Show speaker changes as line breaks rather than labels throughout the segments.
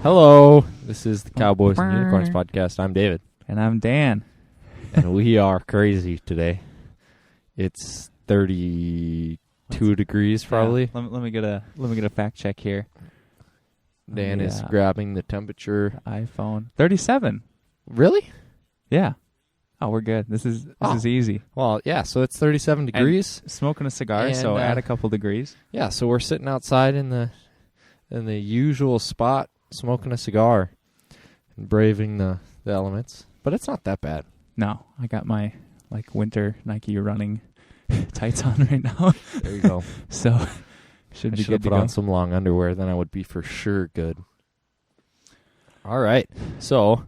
Hello, this is the Cowboys and Unicorns podcast. I'm David.
And I'm Dan.
And we are crazy today. It's 32 degrees probably.
Yeah, let me get a fact check here.
Dan is grabbing the temperature.
iPhone 37.
Really?
Yeah. Oh, we're good. This is easy.
Well, yeah, so it's 37 degrees.
And smoking a cigar, so add a couple degrees.
Yeah, so we're sitting outside in the usual spot smoking a cigar and braving the elements. But it's not that bad.
No, I got my winter Nike running tights on right now.
There you go.
So should be good to go.
I should have put on some long underwear, then I would be for sure good. All right. So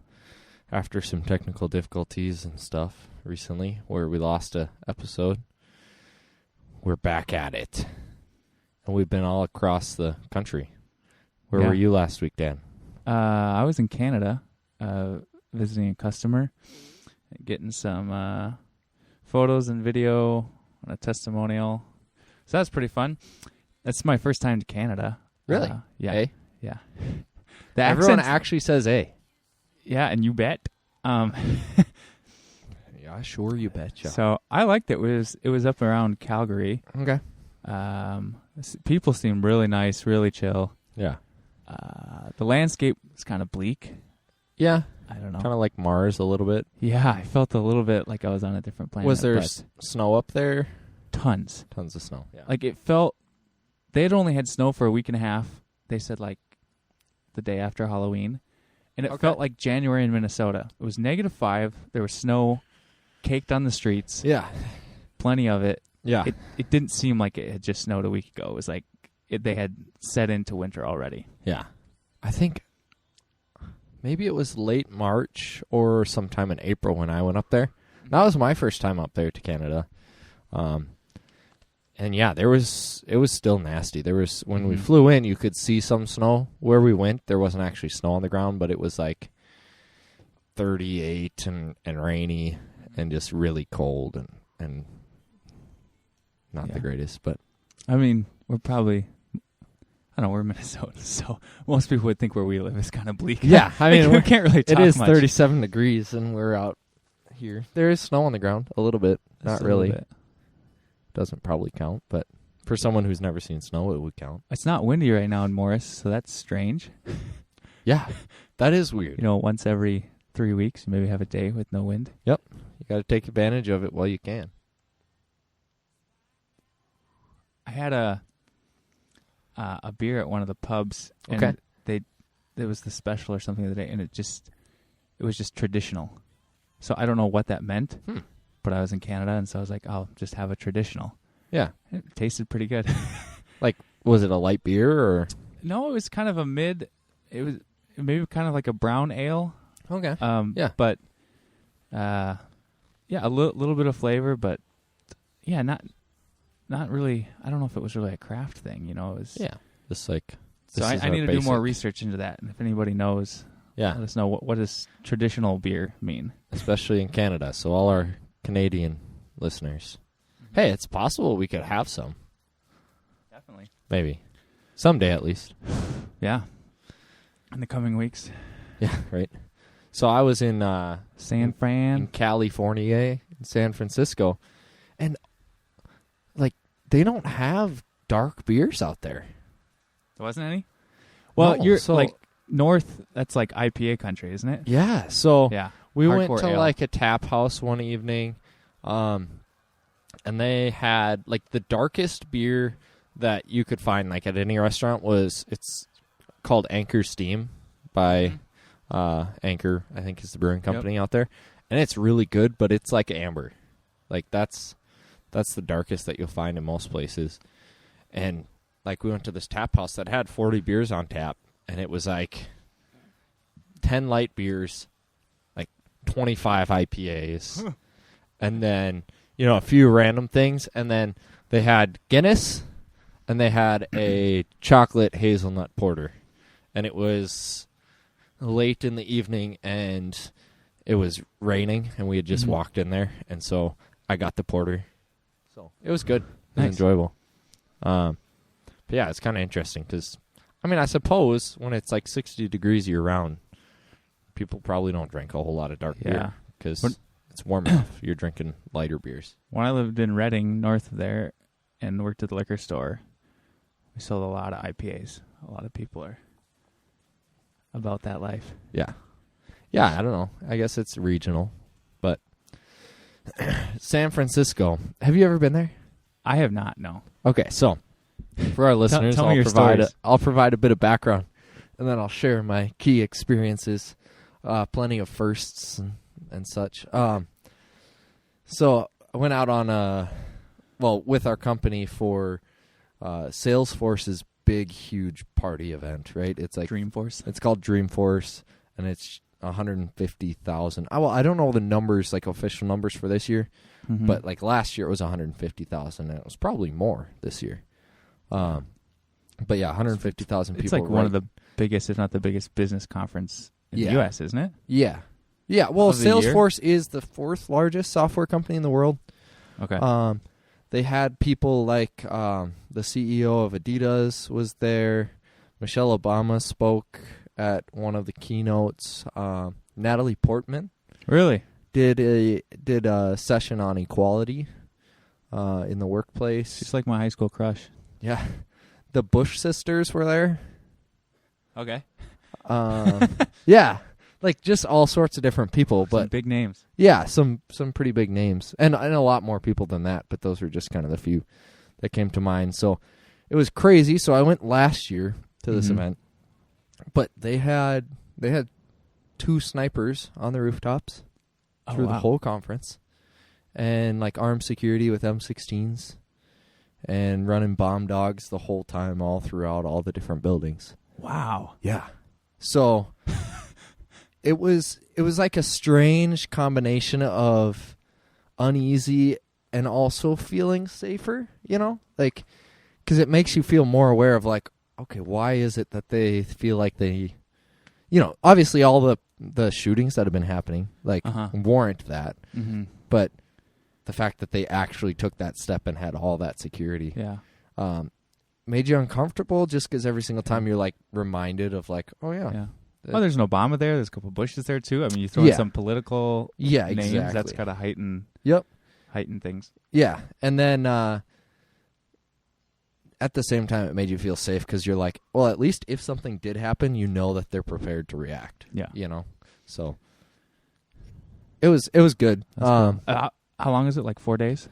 after some technical difficulties and stuff recently where we lost an episode, we're back at it. And we've been all across the country. Where were you last week, Dan?
I was in Canada visiting a customer, getting some photos and video on a testimonial. So that's pretty fun. That's my first time to Canada.
Really?
Yeah.
A?
Yeah.
Everyone actually says A.
Yeah, and you bet.
Yeah, sure, you betcha.
So I liked it. It was up around Calgary.
Okay.
People seem really nice, really chill.
Yeah.
The landscape is kind of bleak.
Yeah.
I don't know.
Kind of like Mars a little bit.
Yeah, I felt a little bit like I was on a different planet.
Was there snow up there?
Tons.
Tons of snow. Yeah.
Like it felt, they had only had snow for a week and a half. They said like the day after Halloween. And it felt like January in Minnesota. It was -5. There was snow caked on the streets.
Yeah.
Plenty of it.
Yeah.
It didn't seem like it had just snowed a week ago. It was like they had set into winter already.
Yeah. I think maybe it was late March or sometime in April when I went up there. That was my first time up there to Canada. And yeah, it was still nasty. There was, when we flew in, you could see some snow. Where we went, there wasn't actually snow on the ground, but it was like 38 and rainy and just really cold and not the greatest. But
I mean, we're probably, I don't know, we're Minnesota, so most people would think where we live is kind of bleak.
Yeah, I mean,
we can't really talk much.
It is 37 degrees, and we're out here. There is snow on the ground, a little bit. Not really. Doesn't probably count, but for someone who's never seen snow, it would count.
It's not windy right now in Morris, so that's strange.
Yeah, that is weird.
You know, once every 3 weeks, you maybe have a day with no wind.
Yep. You got to take advantage of it while you can.
I had a beer at one of the pubs, and there was the special or something the other day, and it was just traditional. So I don't know what that meant. But I was in Canada, and so I was like, I'll just have a traditional. Yeah. It tasted pretty good.
Like, was it a light beer, or?
No, it was kind of a mid. It was maybe kind of like a brown ale.
Okay.
Yeah. But, a little bit of flavor, but, yeah, not really. I don't know if it was really a craft thing, you know. It was,
yeah. Just like,
so I need to do more research into that, and if anybody knows, let us know what does traditional beer mean. Especially
in Canada, so all our Canadian listeners. Hey, it's possible we could have some.
Definitely.
Maybe. Someday at least.
Yeah. In the coming weeks.
Yeah, right. So I was in
San Fran.
In California, in San Francisco. And like they don't have dark beers out there.
There wasn't any? Well,
no,
you're
so,
like north, that's like IPA country, isn't it?
Yeah. So we went to
ale.
like a tap house one evening, and they had like the darkest beer that you could find like at any restaurant it's called Anchor Steam by Anchor, I think is the brewing company out there, and it's really good, but it's like amber, like that's the darkest that you'll find in most places. And like we went to this tap house that had 40 beers on tap, and it was like 10 light beers, 25 IPAs, and then, a few random things, and then they had Guinness, and they had a chocolate hazelnut porter, and it was late in the evening, and it was raining, and we had just walked in there, and so I got the porter, so it was good. It was enjoyable. But yeah, it's kind of interesting, because I mean, I suppose when it's like 60 degrees year round, people probably don't drink a whole lot of dark beer because it's warm enough. You're drinking lighter beers.
When I lived in Reading, north of there, and worked at the liquor store, we sold a lot of IPAs. A lot of people are about that life.
Yeah. Yeah, I don't know. I guess it's regional. But San Francisco, have you ever been there?
I have not, no.
Okay, so for our listeners,
tell me your stories.
I'll provide a bit of background, and then I'll share my key experiences, plenty of firsts and such. So I went out on with our company for Salesforce's big, huge party event, right? It's like
Dreamforce.
It's called Dreamforce, and it's 150,000. I don't know the numbers, like official numbers for this year, but like last year it was 150,000, and it was probably more this year. But yeah, 150,000 people.
It's like one of the biggest, if not the biggest, business conference in the U.S., isn't it?
Yeah. Yeah, well, Salesforce is the 4th largest software company in the world.
Okay.
They had people like the CEO of Adidas was there. Michelle Obama spoke at one of the keynotes. Natalie Portman
really
did a session on equality in the workplace.
She's like my high school crush.
Yeah, the Bush sisters were there.
Okay.
Yeah, like just all sorts of different people, but
some big names.
Yeah, some pretty big names, and a lot more people than that. But those were just kind of the few that came to mind. So it was crazy. So I went last year to this event, but they had 2 snipers on the rooftops through the whole conference, and like armed security with M16s, and running bomb dogs the whole time, all throughout all the different buildings.
Wow.
Yeah. So it was like a strange combination of uneasy and also feeling safer, like, because it makes you feel more aware of like, okay, why is it that they feel like they, obviously all the shootings that have been happening like warrant that, but the fact that they actually took that step and had all that security, made you uncomfortable just because every single time you're like reminded of like, oh yeah.
Oh, there's an Obama there. There's a couple Bushes there too. I mean, you throw in some political names.
Exactly.
That's got to heighten things.
Yeah, and then at the same time, it made you feel safe because you're like, well, at least if something did happen, you know that they're prepared to react.
Yeah,
So it was good.
Cool. How long is it? Like 4 days?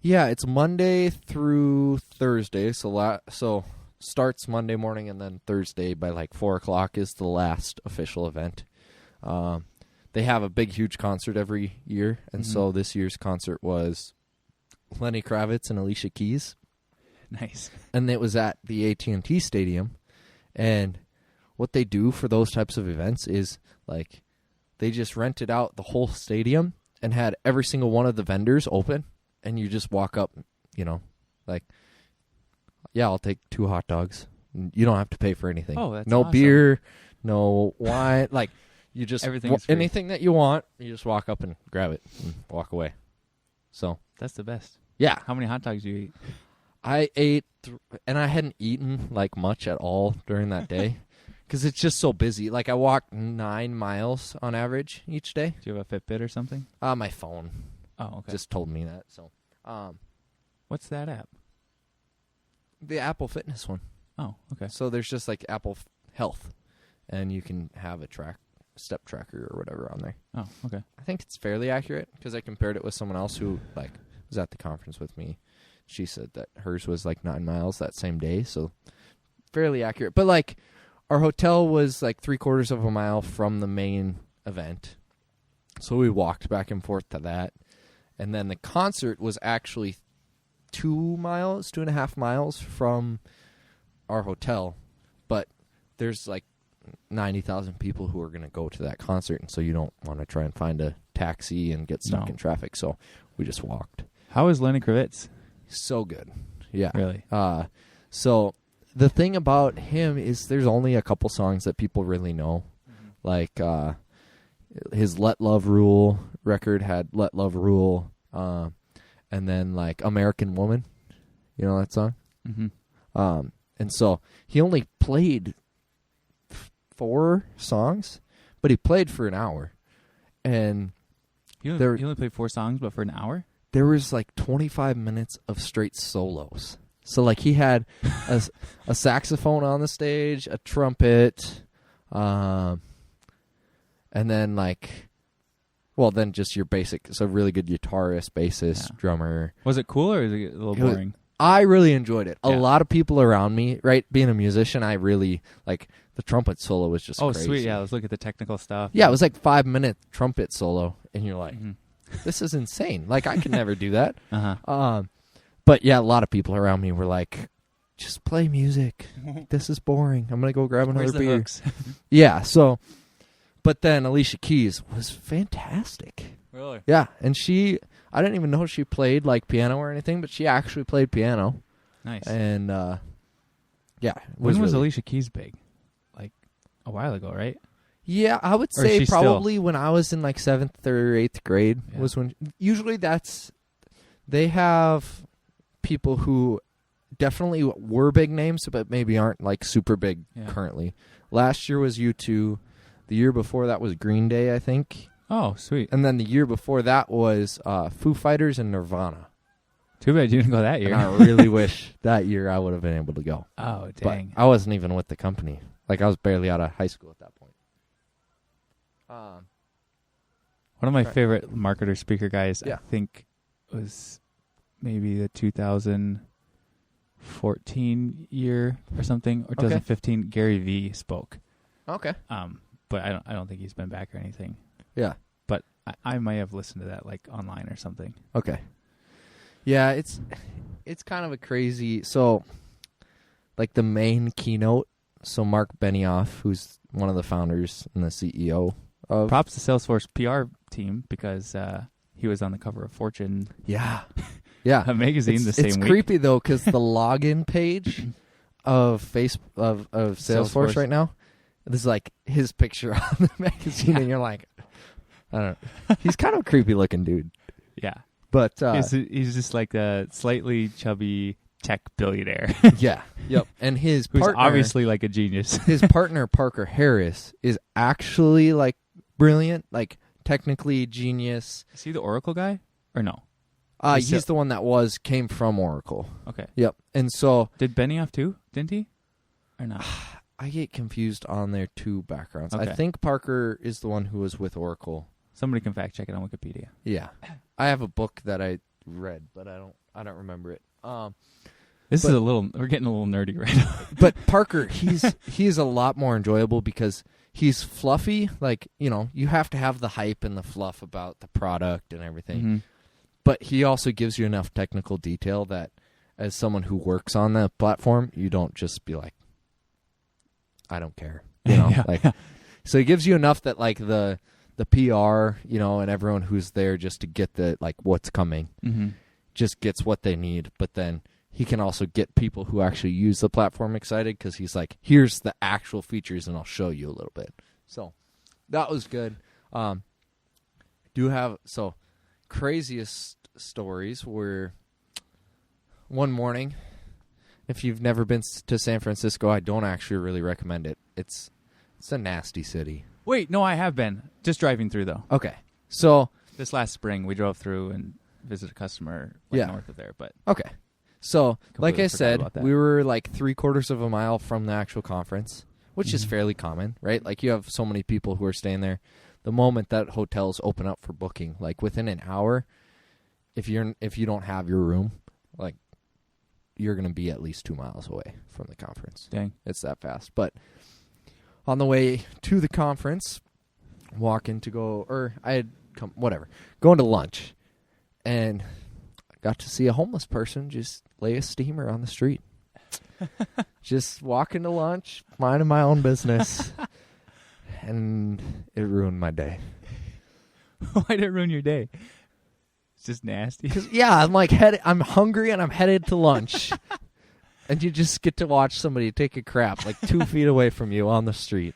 Yeah, it's Monday through Thursday. So starts Monday morning, and then Thursday by like 4:00 is the last official event. They have a big, huge concert every year, and so this year's concert was Lenny Kravitz and Alicia Keys.
Nice.
And it was at the AT&T Stadium, and what they do for those types of events is like they just rented out the whole stadium and had every single one of the vendors open, and you just walk up, like, yeah, I'll take 2 hot dogs. You don't have to pay for anything.
Oh, that's
no
awesome.
beer, no wine. Like, you just
anything
that you want, you just walk up and grab it and walk away. So
that's the best.
Yeah.
How many hot dogs do you eat?
I ate, and I hadn't eaten like much at all during that day because it's just so busy. Like I walked 9 miles on average each day.
Do you have a Fitbit or something?
My phone.
Oh, okay.
Just told me that. So,
what's that app?
The Apple Fitness one.
Oh, okay.
So there's just like Apple Health, and you can have a step tracker or whatever on there.
Oh, okay.
I think it's fairly accurate because I compared it with someone else who like was at the conference with me. She said that hers was like 9 miles that same day, so fairly accurate. But like our hotel was like 3/4 of a mile from the main event, so we walked back and forth to that. And then the concert was actually 2.5 miles from our hotel, but there's like 90,000 people who are going to go to that concert, and so you don't want to try and find a taxi and get stuck in traffic, so we just walked.
How is Lenny Kravitz?
So good. Yeah.
Really?
So the thing about him is there's only a couple songs that people really know. Like his Let Love Rule record had Let Love Rule, and then like American Woman. You know that song? And so he only played 4 songs, but he played for an hour. And
he only played 4 songs, but for an hour?
There was like 25 minutes of straight solos. So like he had a saxophone on the stage, a trumpet, and then then just your basic, so really good guitarist, bassist, drummer.
Was it cool or was it a little boring?
I really enjoyed it.
Yeah.
A lot of people around me, right? Being a musician, I really like the trumpet solo was just crazy.
Sweet. Yeah, let's look at the technical stuff.
Yeah, it was like 5-minute trumpet solo, and you're like, this is insane. Like I could never do that. But yeah, a lot of people around me were like, just play music. This is boring. I'm gonna go grab another beer.
Hooks?
Yeah. So, but then Alicia Keys was fantastic.
Really?
Yeah, and I didn't even know she played like piano or anything, but she actually played piano.
Nice.
And yeah.
When was Alicia Keys big? Like a while ago, right?
Yeah, I would say probably when I was in like 7th or 8th grade was when. Usually they have people who definitely were big names, but maybe aren't like super big currently. Last year was U2. The year before that was Green Day, I think.
Oh, sweet.
And then the year before that was Foo Fighters and Nirvana.
Too bad you didn't go that year.
And I really wish that year I would have been able to go.
Oh, dang.
But I wasn't even with the company. Like, I was barely out of high school at that point.
One of my favorite marketer speaker guys, I think, was maybe the 2014 year or something, or 2015. Gary Vee spoke.
Okay.
But I don't think he's been back or anything.
Yeah.
But I might have listened to that like online or something.
Okay. Yeah, it's kind of a crazy. So, like the main keynote. So Mark Benioff, who's one of the founders and the CEO of.
Props to Salesforce PR team because he was on the cover of Fortune.
Yeah. Yeah.
A magazine the same week.
It's creepy though because the login page of Salesforce right now. There's like his picture on the magazine, and you're like, I don't know. He's kind of a creepy looking dude.
Yeah.
But
he's just like a slightly chubby tech billionaire.
Yeah. Yep. And his partner,
who's obviously like a genius.
His partner, Parker Harris, is actually like brilliant, like technically genius.
Is he the Oracle guy or no?
He's the one that came from Oracle.
Okay.
Yep. And so.
Did Benioff too? Didn't he? Or not?
I get confused on their two backgrounds.
Okay.
I think Parker is the one who was with Oracle.
Somebody can fact check it on Wikipedia.
Yeah, I have a book that I read, but I don't remember it. We're
getting a little nerdy right now.
But Parker, he's a lot more enjoyable because he's fluffy. Like, you have to have the hype and the fluff about the product and everything.
Mm-hmm.
But he also gives you enough technical detail that as someone who works on the platform, you don't just be like, I don't care, So he gives you enough that like the PR, and everyone who's there just to get the like what's coming, just gets what they need. But then he can also get people who actually use the platform excited because he's like, here's the actual features, and I'll show you a little bit. So that was good. Craziest stories were one morning. If you've never been to San Francisco, I don't actually really recommend it. It's a nasty city.
Wait, no, I have been. Just driving through, though.
Okay. So
this last spring, we drove through and visited a customer north of there. But
okay. So, like I said,
we
were like 3/4 of a mile from the actual conference, which is fairly common, right? Like you have so many people who are staying there. The moment that hotels open up for booking, like within an hour, if you don't have your room, like you're going to be at least 2 miles away from the conference.
Dang.
It's that fast. But on the way to the conference, going to lunch, and I got to see a homeless person just lay a steamer on the street. Just walking to lunch, minding my own business, and it ruined my day.
Why did it ruin your day? It's just nasty.
Yeah, I'm hungry and I'm headed to lunch. And you just get to watch somebody take a crap like 2 feet away from you on the street.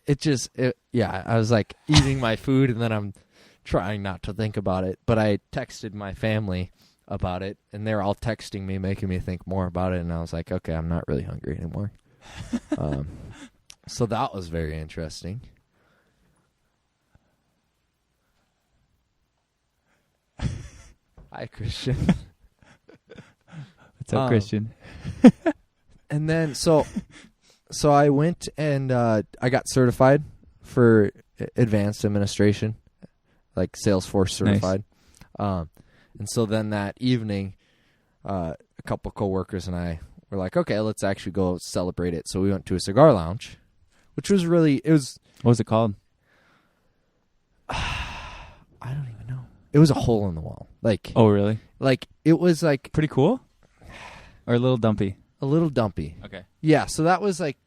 I was like eating my food and then I'm trying not to think about it. But I texted my family about it, and they're all texting me, making me think more about it, and I was like, okay, I'm not really hungry anymore. So that was very interesting. Hi, Christian.
What's up, Christian?
And then, so I went and I got certified for advanced administration, like Salesforce certified. Nice. And so then that evening, a couple coworkers and I were like, okay, let's actually go celebrate it. So we went to a cigar lounge, which was really,
What was it called?
I don't even know. It was a hole in the wall. Like,
oh, really?
Like, it was like
pretty cool, or a little dumpy.
A little dumpy.
Okay.
Yeah. So that was like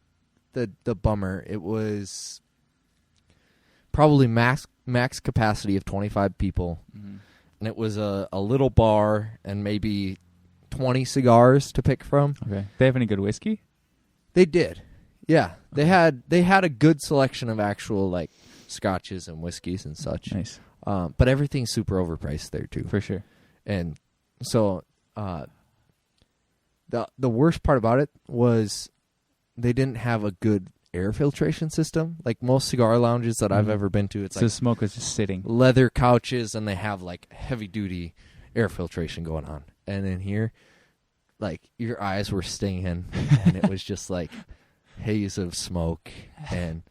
the bummer. It was probably max capacity of 25 people, and it was a little bar and maybe 20 cigars to pick from.
Okay. They have any good whiskey?
They did. Yeah. Okay. They had a good selection of actual like scotches and whiskeys and such.
Nice.
But everything's super overpriced there too.
For sure.
And so the worst part about it was they didn't have a good air filtration system. Like most cigar lounges that I've ever been to, it's
so
like
the smoke was just sitting.
Leather couches, and they have like heavy duty air filtration going on. And in here, like your eyes were stinging, and it was just like haze of smoke. And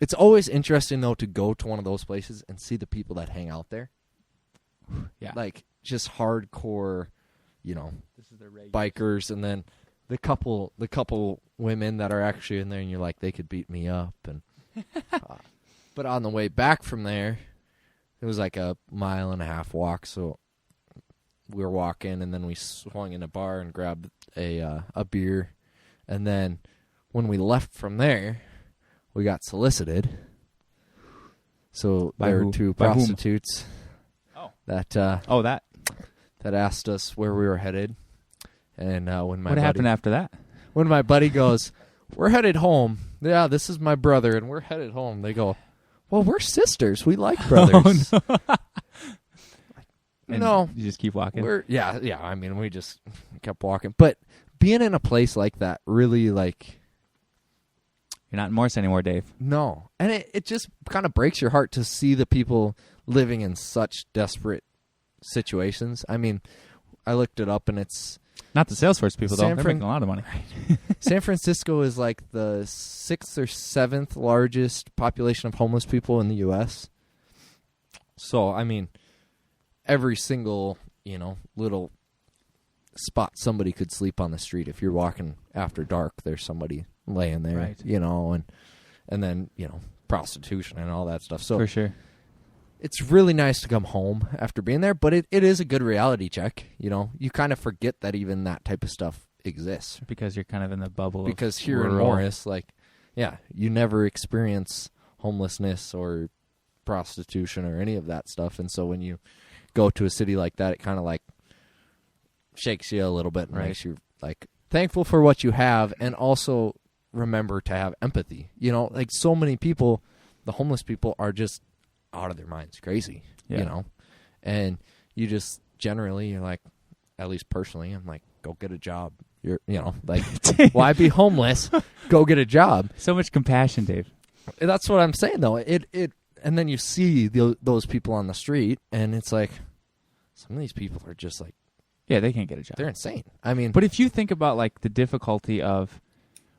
it's always interesting though to go to one of those places and see the people that hang out there.
Yeah,
like just hardcore,
this is their
bikers, and then the couple women that are actually in there, and you're like, they could beat me up. And but on the way back from there, it was like a 1.5 mile walk. So we were walking, and then we swung in a bar and grabbed a beer, and then when we left from there, we got solicited. So there were two prostitutes that asked us where we were headed. And what
happened after that?
When my buddy goes, we're headed home. Yeah, this is my brother, and we're headed home. They go, well, we're sisters. We like brothers.
Oh, no.
No.
You just keep walking?
Yeah. I mean, we just kept walking. But being in a place like that really, like...
You're not in Morse anymore, Dave.
No. And it just kind of breaks your heart to see the people living in such desperate situations. I mean, I looked it up, and it's...
Not the Salesforce people, though. They're making a lot of money.
San Francisco is like the 6th or 7th largest population of homeless people in the U.S. So, I mean, every single, little spot somebody could sleep on the street. If you're walking after dark, there's somebody laying there,
right.
And then, prostitution and all that stuff. So
for sure.
It's really nice to come home after being there, but it is a good reality check. You kind of forget that even that type of stuff exists.
Because you're kind of in the bubble.
Because here in Morris, you never experience homelessness or prostitution or any of that stuff. And so when you go to a city like that, it kind of like shakes you a little bit and makes you like thankful for what you have, and also remember to have empathy. Like so many people, the homeless people are just out of their minds crazy, and you just generally, you're like, at least personally, I'm like, go get a job. You're, like, why be homeless? Go get a job.
So much compassion, Dave.
That's what I'm saying, though. And then you see those people on the street, and it's like, some of these people are just like,
yeah, they can't get a job.
They're insane. I mean,
but if you think about like the difficulty of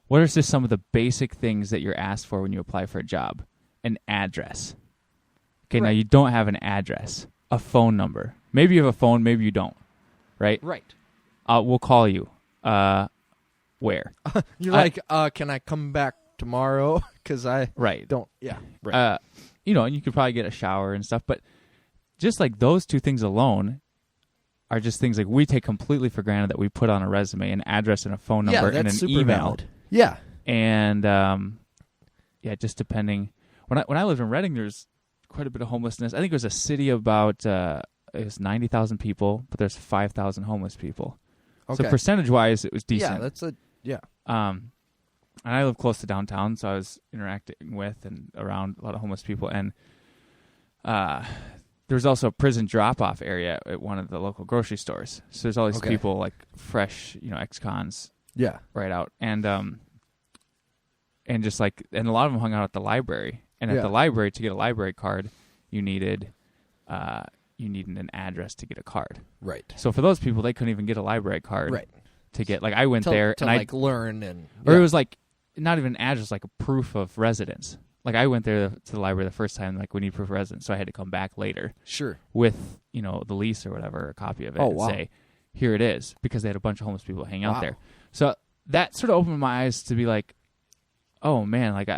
what are just some of the basic things that you're asked for when you apply for a job, an address. Okay, Now you don't have an address, a phone number. Maybe you have a phone, maybe you don't, right?
Right.
We'll call you. Where?
You're like, can I come back tomorrow? Because I don't. Yeah. Right.
And you could probably get a shower and stuff, but just like those two things alone are just things like we take completely for granted that we put on a resume, an address and a phone number and an email.
Valid. Yeah.
And just depending. When I lived in Reading, there's quite a bit of homelessness. I think it was a city about it was 90,000 people, but there's 5,000 homeless people. Okay. So percentage-wise, it was decent. And I live close to downtown, so I was interacting with and around a lot of homeless people. And There's also a prison drop-off area at one of the local grocery stores. So there's all these people, like, fresh, ex-cons right out. And just, like, and a lot of them hung out at the library. And at the library, to get a library card, you needed an address to get a card.
Right.
So for those people, they couldn't even get a library card.
Right.
To get, like, I went there
to
and
like learn and...
Or it was, like, not even an address, like a proof of residence. Like, I went there to the library the first time, like, we need proof of residence, so I had to come back later.
Sure.
With, the lease or whatever, a copy of it, and say, here it is, because they had a bunch of homeless people hang out there. So that sort of opened my eyes to be like, oh, man, like,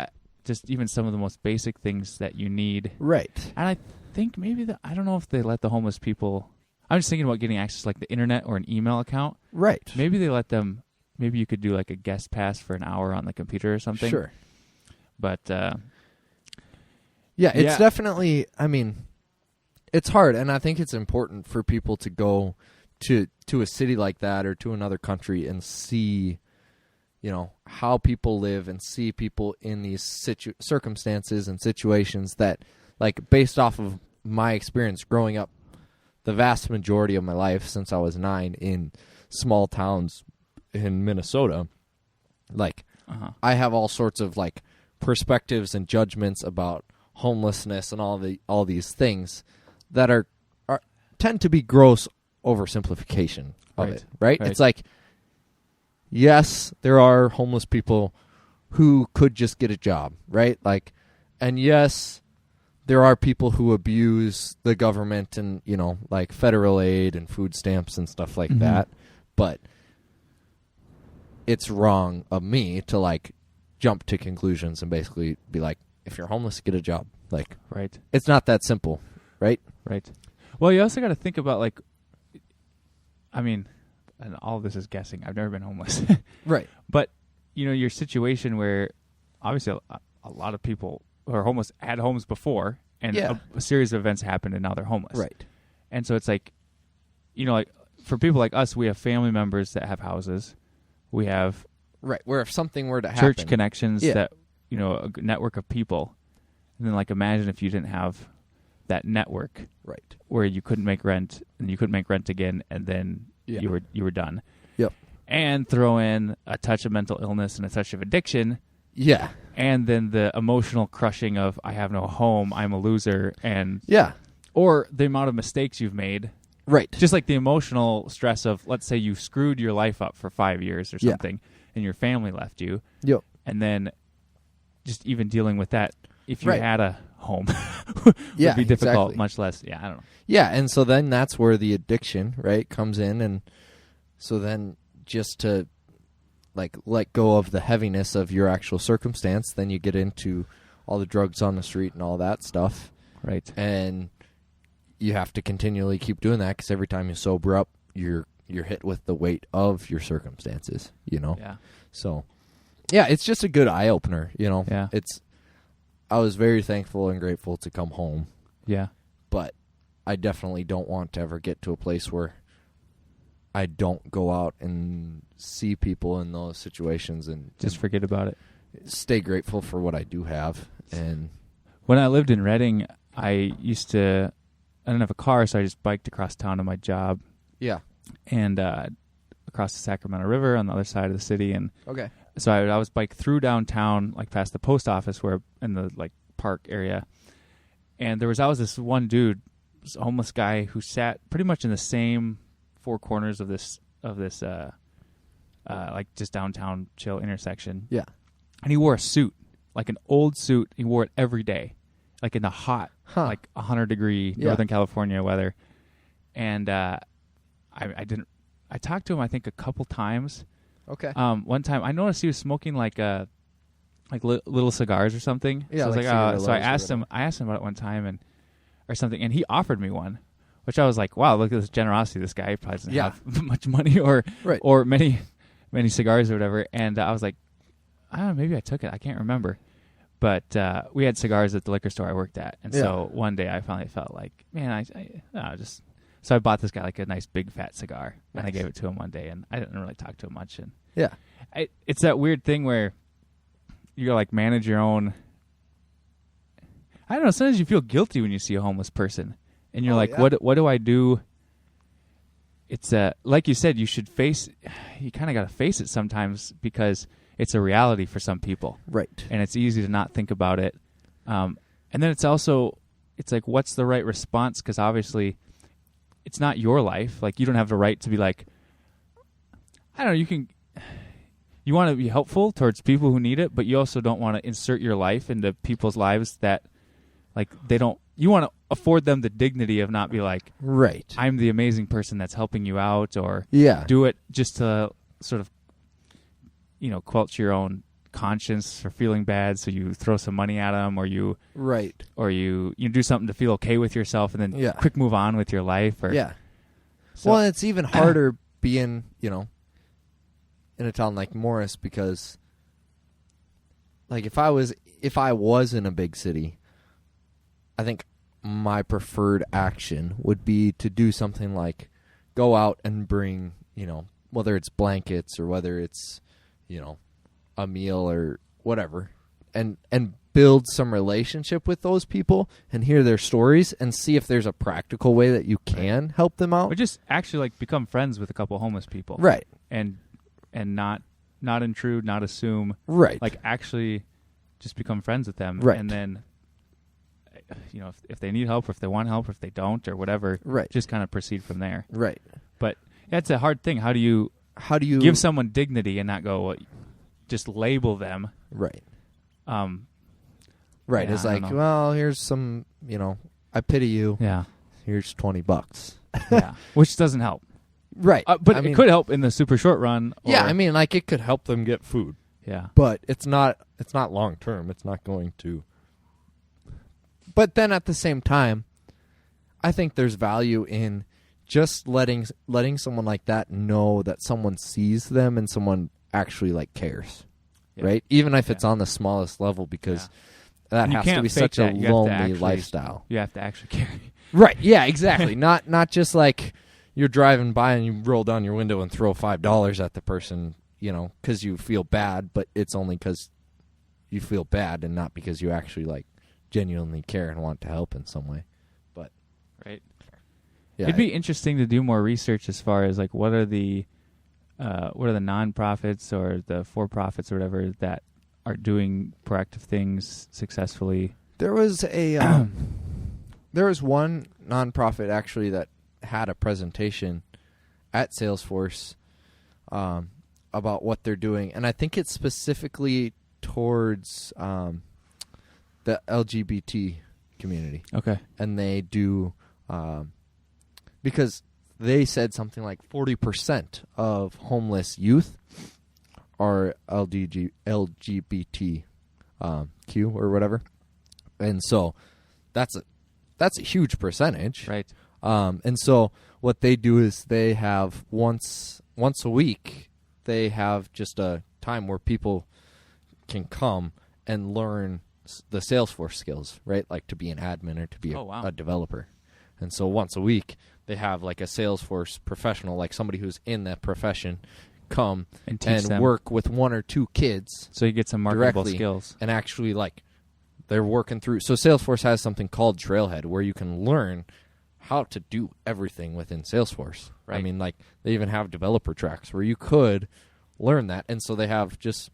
just even some of the most basic things that you need.
Right.
And I think maybe, I don't know if they let the homeless people, I'm just thinking about getting access to, like, the internet or an email account.
Right.
Maybe they let them, maybe you could do, like, a guest pass for an hour on the computer or something.
Sure.
But,
it's definitely, I mean, it's hard, and I think it's important for people to go to a city like that or to another country and see, how people live and see people in these circumstances and situations that, like, based off of my experience growing up the vast majority of my life since I was 9 in small towns in Minnesota, like, I have all sorts of, like, perspectives and judgments about homelessness and all these things that are tend to be gross oversimplification of it, right? It's like, yes, there are homeless people who could just get a job, right? Like, and yes, there are people who abuse the government and, like federal aid and food stamps and stuff like that, but it's wrong of me to, like, jump to conclusions and basically be like, if you're homeless, get a job. Like, it's not that simple, right?
Right. Well, you also got to think about, like, I mean, and all of this is guessing. I've never been homeless.
Right.
But, your situation where obviously a lot of people who are homeless had homes before, and a series of events happened, and now they're homeless.
Right.
And so it's like, like, for people like us, we have family members that have houses. We have...
Right, where if something were to happen...
Church connections that, a network of people. And then, like, imagine if you didn't have that network.
Right.
Where you couldn't make rent, and you couldn't make rent again, and then you were done.
Yep.
And throw in a touch of mental illness and a touch of addiction.
Yeah.
And then the emotional crushing of, I have no home, I'm a loser, and...
Yeah.
Or the amount of mistakes you've made.
Right.
Just like the emotional stress of, let's say you screwed your life up for 5 years or something, and your family left you.
Yep.
And then just even dealing with that, if you had a home, would be difficult, much less, I don't know.
Yeah, and so then that's where the addiction, right, comes in, and so then just to, like, let go of the heaviness of your actual circumstance, then you get into all the drugs on the street and all that stuff.
Right.
And you have to continually keep doing that because every time you sober up, you're hit with the weight of your circumstances,
Yeah.
So, yeah, it's just a good eye-opener,
Yeah.
I was very thankful and grateful to come home.
Yeah.
But I definitely don't want to ever get to a place where I don't go out and see people in those situations and
just forget about it.
Stay grateful for what I do have. And
when I lived in Reading, I didn't have a car, so I just biked across town to my job.
Yeah.
And across the Sacramento River on the other side of the city. And
okay.
So I was bike through downtown, like past the post office, where in the, like, park area. And there was always this one dude, this homeless guy, who sat pretty much in the same four corners of this like, just downtown chill intersection.
Yeah.
And he wore a suit, like an old suit. He wore it every day, like in the hot, like 100-degree Northern California weather. And I talked to him, I think, a couple times.
Okay.
One time I noticed he was smoking like little cigars or something.
Yeah.
So I was like, so I asked him about it one time or something, and he offered me one, which I was like, wow, look at this generosity. This guy probably doesn't have much money or many cigars or whatever. And I was like, I don't know, maybe I took it. I can't remember. But we had cigars at the liquor store I worked at. And so one day I finally felt like, man, so I bought this guy like a nice big fat cigar. Nice. And I gave it to him one day, and I didn't really talk to him much. And it's that weird thing where you're like, manage your own. I don't know. Sometimes you feel guilty when you see a homeless person, And you're what do I do? It's like you said, you kind of got to face it sometimes because it's a reality for some people.
Right.
And it's easy to not think about it. And then it's like, what's the right response? Because obviously it's not your life. Like, you don't have the right to be like, I don't know, you want to be helpful towards people who need it, but you also don't want to insert your life into people's lives that, like, you want to afford them the dignity of not be like,
right,
I'm the amazing person that's helping you out, or do it just to sort of, quelch your own conscience for feeling bad, so you throw some money at them, or you do something to feel okay with yourself, and then quick move on with your life. So,
well, it's even harder being, in a town like Morris, because, like, if I was in a big city, I think my preferred action would be to do something like go out and bring, whether it's blankets or whether it's, a meal or whatever, and build some relationship with those people and hear their stories and see if there's a practical way that you can help them out.
Or just actually, like, become friends with a couple homeless people.
Right.
And not intrude, not assume.
Right.
Like, actually just become friends with them.
Right.
And then, if they need help, or if they want help, or if they don't, or whatever, just kind of proceed from there.
Right.
But that's a hard thing. How do you give someone dignity and not go, just label them?
Right.
Right.
It's like, well, here's some, I pity you.
Yeah.
Here's $20.
Yeah. Which doesn't help.
Right.
But it could help in the super short run.
Like, it could help them get food.
Yeah.
But it's not long term. It's not going to. But then at the same time, I think there's value in just letting someone like that know that someone sees them and someone actually, like, cares. Yeah. Right? Even if it's on the smallest level, because that has to be such a lonely lifestyle.
You have to actually care.
Right. Yeah, exactly. not just like you're driving by and you roll down your window and throw $5 at the person, because you feel bad, but it's only because you feel bad and not because you actually, like, genuinely care and want to help in some way. But
right.
Yeah,
it'd be interesting to do more research as far as, like, what are the nonprofits or the for-profits or whatever that are doing proactive things successfully.
There was one nonprofit actually that had a presentation at Salesforce about what they're doing, and I think it's specifically towards the LGBT community.
Okay.
And they do because they said something like 40% of homeless youth are LGBTQ or whatever, and so that's a huge percentage,
right?
And so what they do is they have once a week they have just a time where people can come and learn the Salesforce skills, right? Like to be an admin or to be a developer. And so once a week they have like a Salesforce professional, like somebody who's in that profession, come and work with one or two kids.
So you get some marketable skills.
And actually, like, they're working through. So Salesforce has something called Trailhead where you can learn how to do everything within Salesforce. Right. I mean, like, they even have developer tracks where you could learn that. And so they have just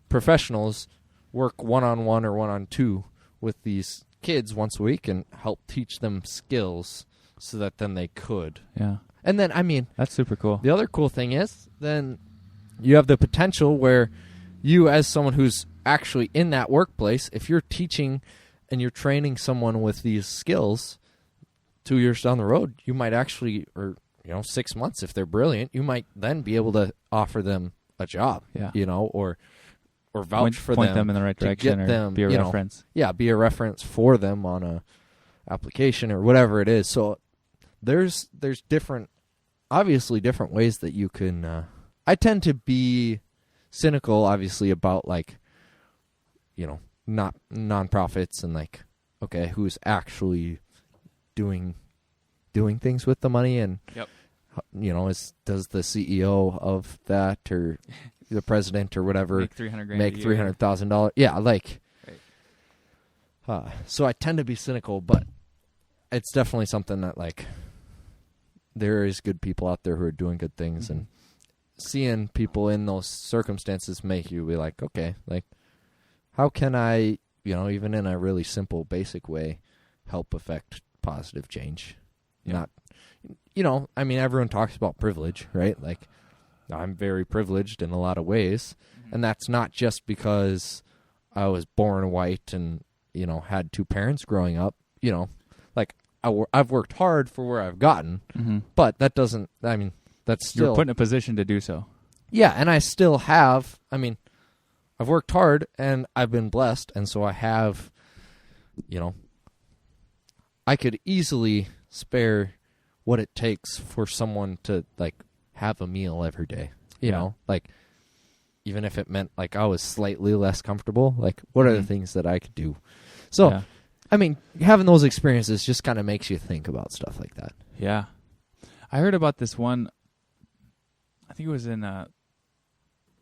professionals work one-on-one or one-on-two with these kids once a week and help teach them skills so that then they could.
Yeah.
And then, I mean,
that's super cool.
The other cool thing is then you have the potential where you, as someone who's actually in that workplace, if you're teaching and you're training someone with these skills 2 years down the road, you might actually, or 6 months if they're brilliant, you might then be able to offer them a job, or vouch for
point them in the right direction, or be a reference.
Yeah, be a reference for them on a application or whatever it is. So there's obviously different ways that you can. I tend to be cynical, obviously, about like, not nonprofits and like, okay, who's actually doing things with the money, and does the CEO of that or the president or whatever
make
$300,000? Yeah, like. Right. So I tend to be cynical, but it's definitely something that, like, there is good people out there who are doing good things, and seeing people in those circumstances make you be like, okay, like, how can I, even in a really simple, basic way, help affect positive change? Not, I mean, everyone talks about privilege, right? Like, I'm very privileged in a lot of ways, and that's not just because I was born white and, had two parents growing up, like, I've worked hard for where I've gotten, but that doesn't, I mean, that's still...
You're put in a position to do so.
Yeah, and I still have, I mean, I've worked hard and I've been blessed, and so I have, I could easily spare what it takes for someone to, like, have a meal every day, you know? Like, even if it meant, like, I was slightly less comfortable, like, what are the things that I could do? So, I mean, having those experiences just kind of makes you think about stuff like that.
Yeah. I heard about this one, I think it was in,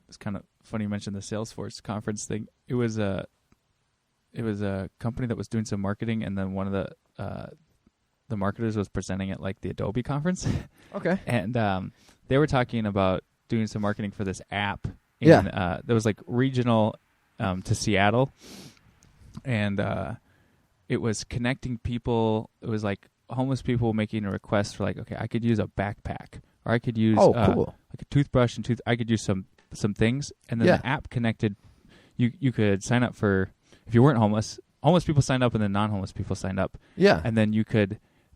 it's kind of funny you mentioned the Salesforce conference thing. It was a company that was doing some marketing, and then one of the marketers was presenting at, like, the Adobe conference.
Okay.
And they were talking about doing some marketing for this app. That was, like, regional to Seattle. And it was connecting people. It was, like, homeless people making a request for, like, okay, I could use a backpack, or I could use
cool.
like a toothbrush and I could use some things. And then the app connected. You could sign up for, if you weren't homeless people signed up, and then non-homeless people signed up. Yeah. And then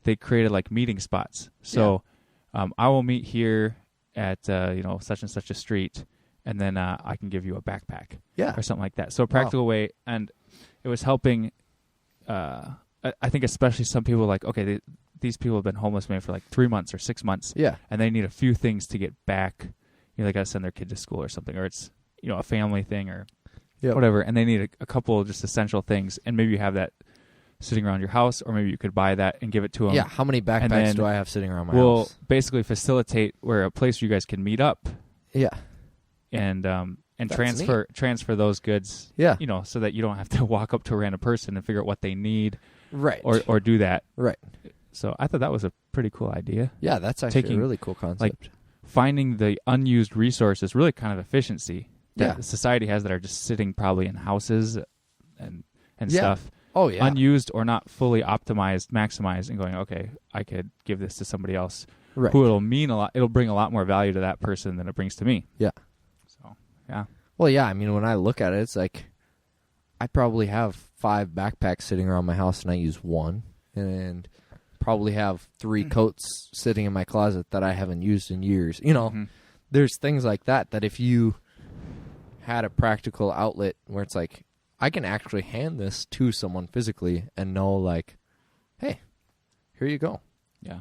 they created, like, meeting spots. So I will meet here at, such and such a street, and then I can give you a backpack. Yeah. Or something like that. So a practical way. And it was helping, I think especially some people, like, okay, these people have been homeless maybe for, like, 3 months or 6 months. Yeah. And they need a few things to get back. They got to send their kid to school or something, or it's, a family thing or whatever. And they need a couple of just essential things. And maybe you have that sitting around your house, or maybe you could buy that and give it to them.
Yeah, how many backpacks do I have sitting around my house?
We'll basically facilitate a place where you guys can meet up. Yeah. And transfer those goods. Yeah. So that you don't have to walk up to a random person and figure out what they need. Right. Or do that. Right. So I thought that was a pretty cool idea.
Yeah, that's actually a really cool concept.
Like, finding the unused resources, really kind of efficiency that society has that are just sitting probably in houses and stuff. Oh, yeah. Unused or not fully optimized, maximized, and going, okay, I could give this to somebody else who it'll mean a lot. It'll bring a lot more value to that person than it brings to me. Yeah. So, yeah.
Well, yeah, I mean, when I look at it, it's like I probably have 5 backpacks sitting around my house, and I use one, and probably have 3 coats sitting in my closet that I haven't used in years. There's things like that if you had a practical outlet where it's like, I can actually hand this to someone physically and know, like, hey, here you go. Yeah.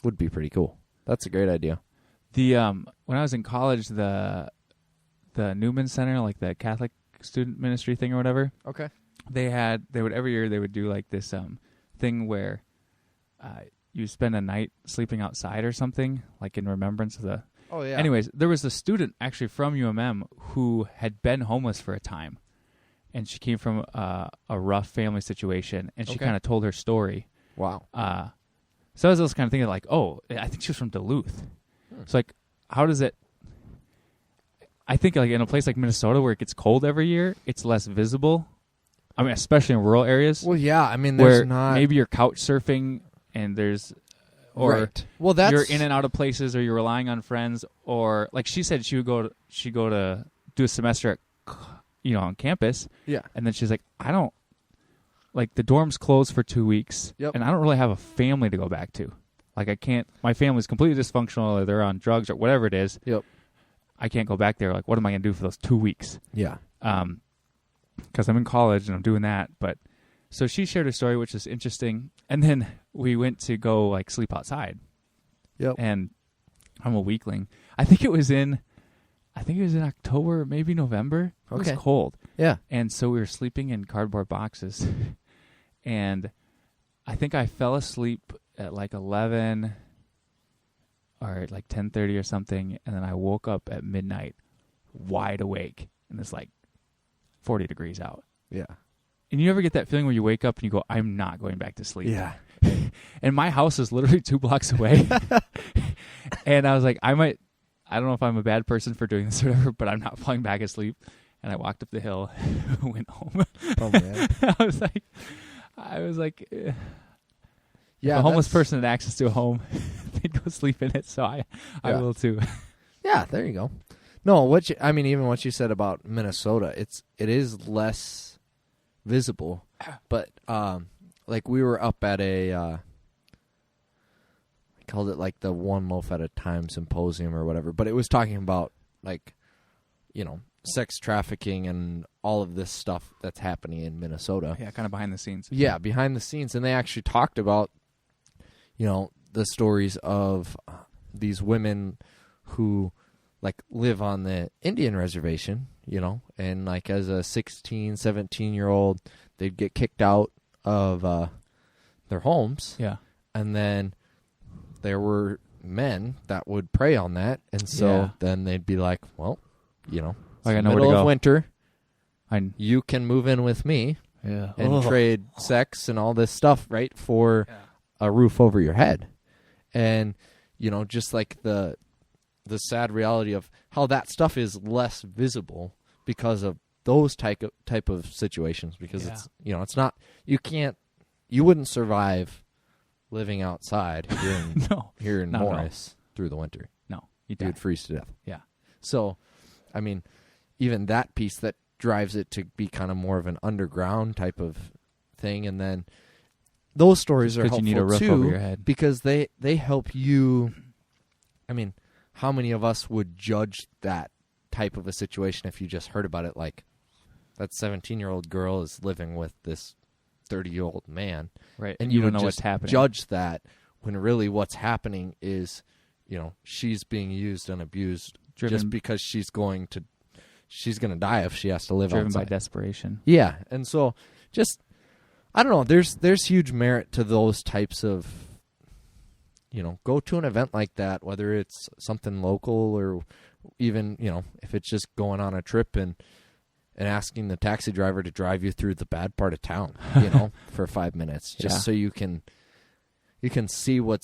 Would be pretty cool. That's a great idea.
The when I was in college, the Newman Center, like the Catholic student ministry thing or whatever. Okay. Every year they would do, like, this thing where you spend a night sleeping outside or something, like in remembrance of the... Oh, yeah. Anyways, there was a student actually from UMM who had been homeless for a time. And she came from a rough family situation, and she kind of told her story. Wow. So I was kind of thinking, like, oh, I think she was from Duluth. So, like, how does it... I think, like, in a place like Minnesota where it gets cold every year, it's less visible. I mean, especially in rural areas.
Well, yeah, I mean, there's not...
Maybe you're couch surfing, and there's... Or well, you're in and out of places, or you're relying on friends, or, like she said, she'd go to do a semester at... on campus. Yeah. And then she's like, I don't, like, the dorm's closed for 2 weeks. Yep. And I don't really have a family to go back to. Like, I can't, my family's completely dysfunctional, or they're on drugs, or whatever it is. Yep. I can't go back there. Like, what am I going to do for those 2 weeks? Yeah. Because I'm in college and I'm doing that. But, so she shared a story, which is interesting. And then we went to go, like, sleep outside. Yep. And I'm a weakling. I think it was in October, maybe November. It was cold. Yeah. And so we were sleeping in cardboard boxes. And I think I fell asleep at like 11 or at like 10:30 or something. And then I woke up at midnight wide awake. And it's like 40 degrees out. Yeah. And you ever get that feeling where you wake up and you go, I'm not going back to sleep. Yeah. and my house is literally 2 blocks away. And I was like, I don't know if I'm a bad person for doing this or whatever, but I'm not falling back asleep. And I walked up the hill, went home.
Oh man.
I was like,
yeah,
if a homeless person had access to a home, they'd go sleep in it. So I will too.
Yeah, there you go. No, even what you said about Minnesota, it is less visible, but like we were up at I called it like the One Loaf at a Time symposium or whatever, but it was talking about like, sex trafficking and all of this stuff that's happening in Minnesota.
Yeah, kind of behind the scenes.
Yeah, behind the scenes, and they actually talked about, the stories of these women who like live on the Indian reservation, and like as a 16, 17-year-old, they'd get kicked out of their homes.
Yeah.
And then there were men that would prey on that. And so then they'd be like, well, it's the middle of winter. You can move in with me and trade sex and all this stuff, right, for a roof over your head. And, just like the sad reality of how that stuff is less visible because of those type of situations, because it's it's not, you wouldn't survive living outside here in Morris through the winter.
No,
you'd freeze to death.
Yeah.
So, even that piece that drives it to be kind of more of an underground type of thing, and then those stories are helpful
you need a roof
too
over your head.
because they help you. How many of us would judge that type of a situation if you just heard about it? Like, that 17-year-old girl is living with this 30-year-old man.
Right.
And
you
you
don't
would
know
just
what's happening.
judge that when really what's happening is, she's being used and abused just because she's going to die if she has to live
driven
outside.
by desperation.
Yeah. And so just, I don't know, there's huge merit to those types of, go to an event like that, whether it's something local or even, if it's just going on a trip and asking the taxi driver to drive you through the bad part of town, for 5 minutes, just so you can see what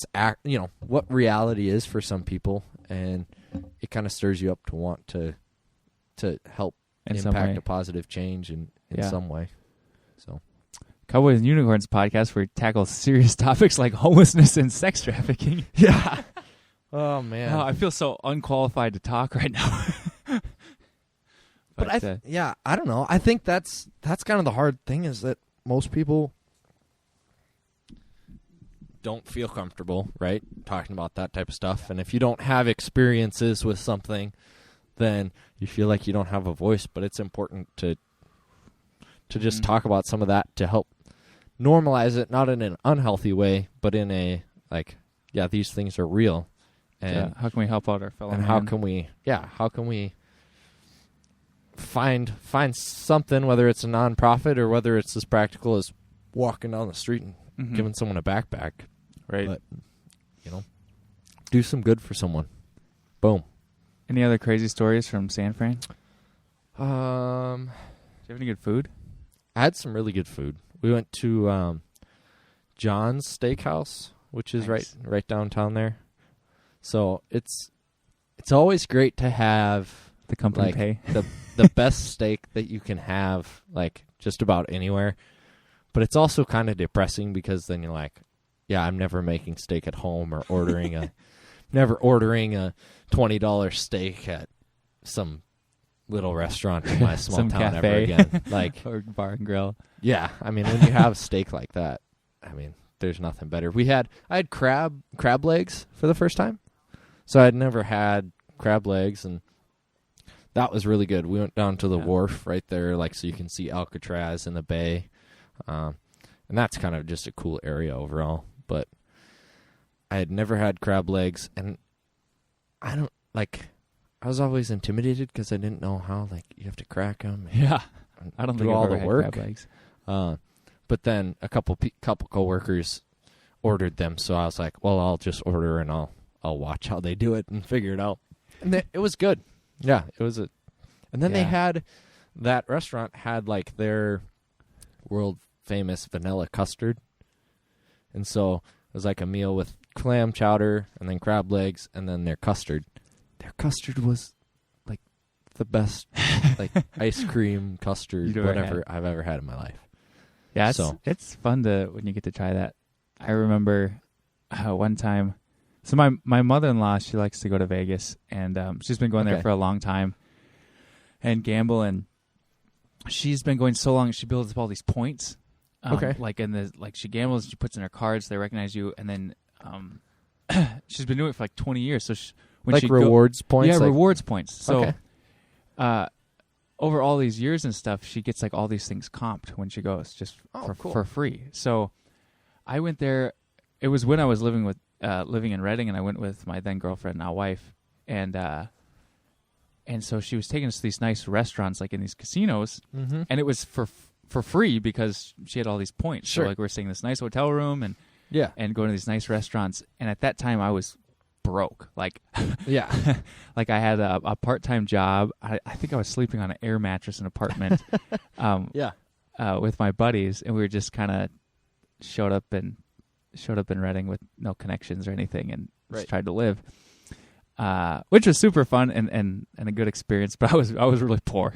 reality is for some people, and it kind of stirs you up to want to help impact a positive change in some way. So,
Cowboys and Unicorns podcast, where we tackle serious topics like homelessness and sex trafficking.
Yeah. Oh man.
I feel so unqualified to talk right now.
But I don't know. I think that's kind of the hard thing, is that most people don't feel comfortable, right, talking about that type of stuff. And if you don't have experiences with something, then you feel like you don't have a voice. But it's important to just talk about some of that to help normalize it, not in an unhealthy way, but in a these things are real. And
how can we help out our fellow man?
How can we find something, whether it's a nonprofit or whether it's as practical as walking down the street and giving someone a backpack,
right?
But, do some good for someone. Boom.
Any other crazy stories from San Fran?
Do you
have any good food?
I had some really good food. We went to John's Steakhouse, which is right downtown there. So it's always great to have
the company pay
the best steak that you can have, like, just about anywhere. But it's also kind of depressing, because then you're like, yeah, I'm never making steak at home or ordering a $20 steak at some little restaurant in my small town
cafe.
ever again. Like,
or bar and grill.
Yeah, when you have steak like that, there's nothing better. I had crab legs for the first time. So I'd never had crab legs, and that was really good. We went down to the wharf right there, so you can see Alcatraz in the bay. And that's kind of just a cool area overall. But I had never had crab legs, and I was always intimidated because I didn't know how, you have to crack them.
Yeah. I don't think
all
I've
the
ever
work.
had crab legs.
But then a couple coworkers ordered them, so I was like, well, I'll just order and I'll watch how they do it and figure it out. And it was good. Yeah, it was and then they had, that restaurant had their world famous vanilla custard. And so was like a meal with clam chowder and then crab legs and then their custard. Their custard was like the best like ice cream custard whatever I've ever had in my life.
Yeah, it's fun when you get to try that. I remember one time. So my mother-in-law, she likes to go to Vegas, and she's been going there for a long time and gamble, and she's been going so long, she builds up all these points. She gambles, she puts in her cards, they recognize you, and then she's been doing it for like 20 years. So
rewards points?
Yeah, rewards points. So over all these years and stuff, she gets like all these things comped when she goes just for free. So I went there. It was when I was living in Reading, and I went with my then girlfriend, now wife, and so she was taking us to these nice restaurants, like in these casinos, and it was for free because she had all these points.
Sure.
So like we're staying in this nice hotel room and going to these nice restaurants. And at that time, I was broke. Like like I had a part-time job. I think I was sleeping on an air mattress in an apartment. With my buddies, and we were just kind of showed up in Reading with no connections or anything, and just tried to live, which was super fun and a good experience. But I was really poor.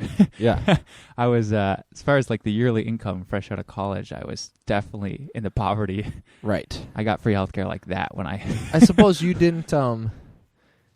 I was as far as like the yearly income fresh out of college, I was definitely into poverty.
Right.
I got free healthcare like that when I.
I suppose you didn't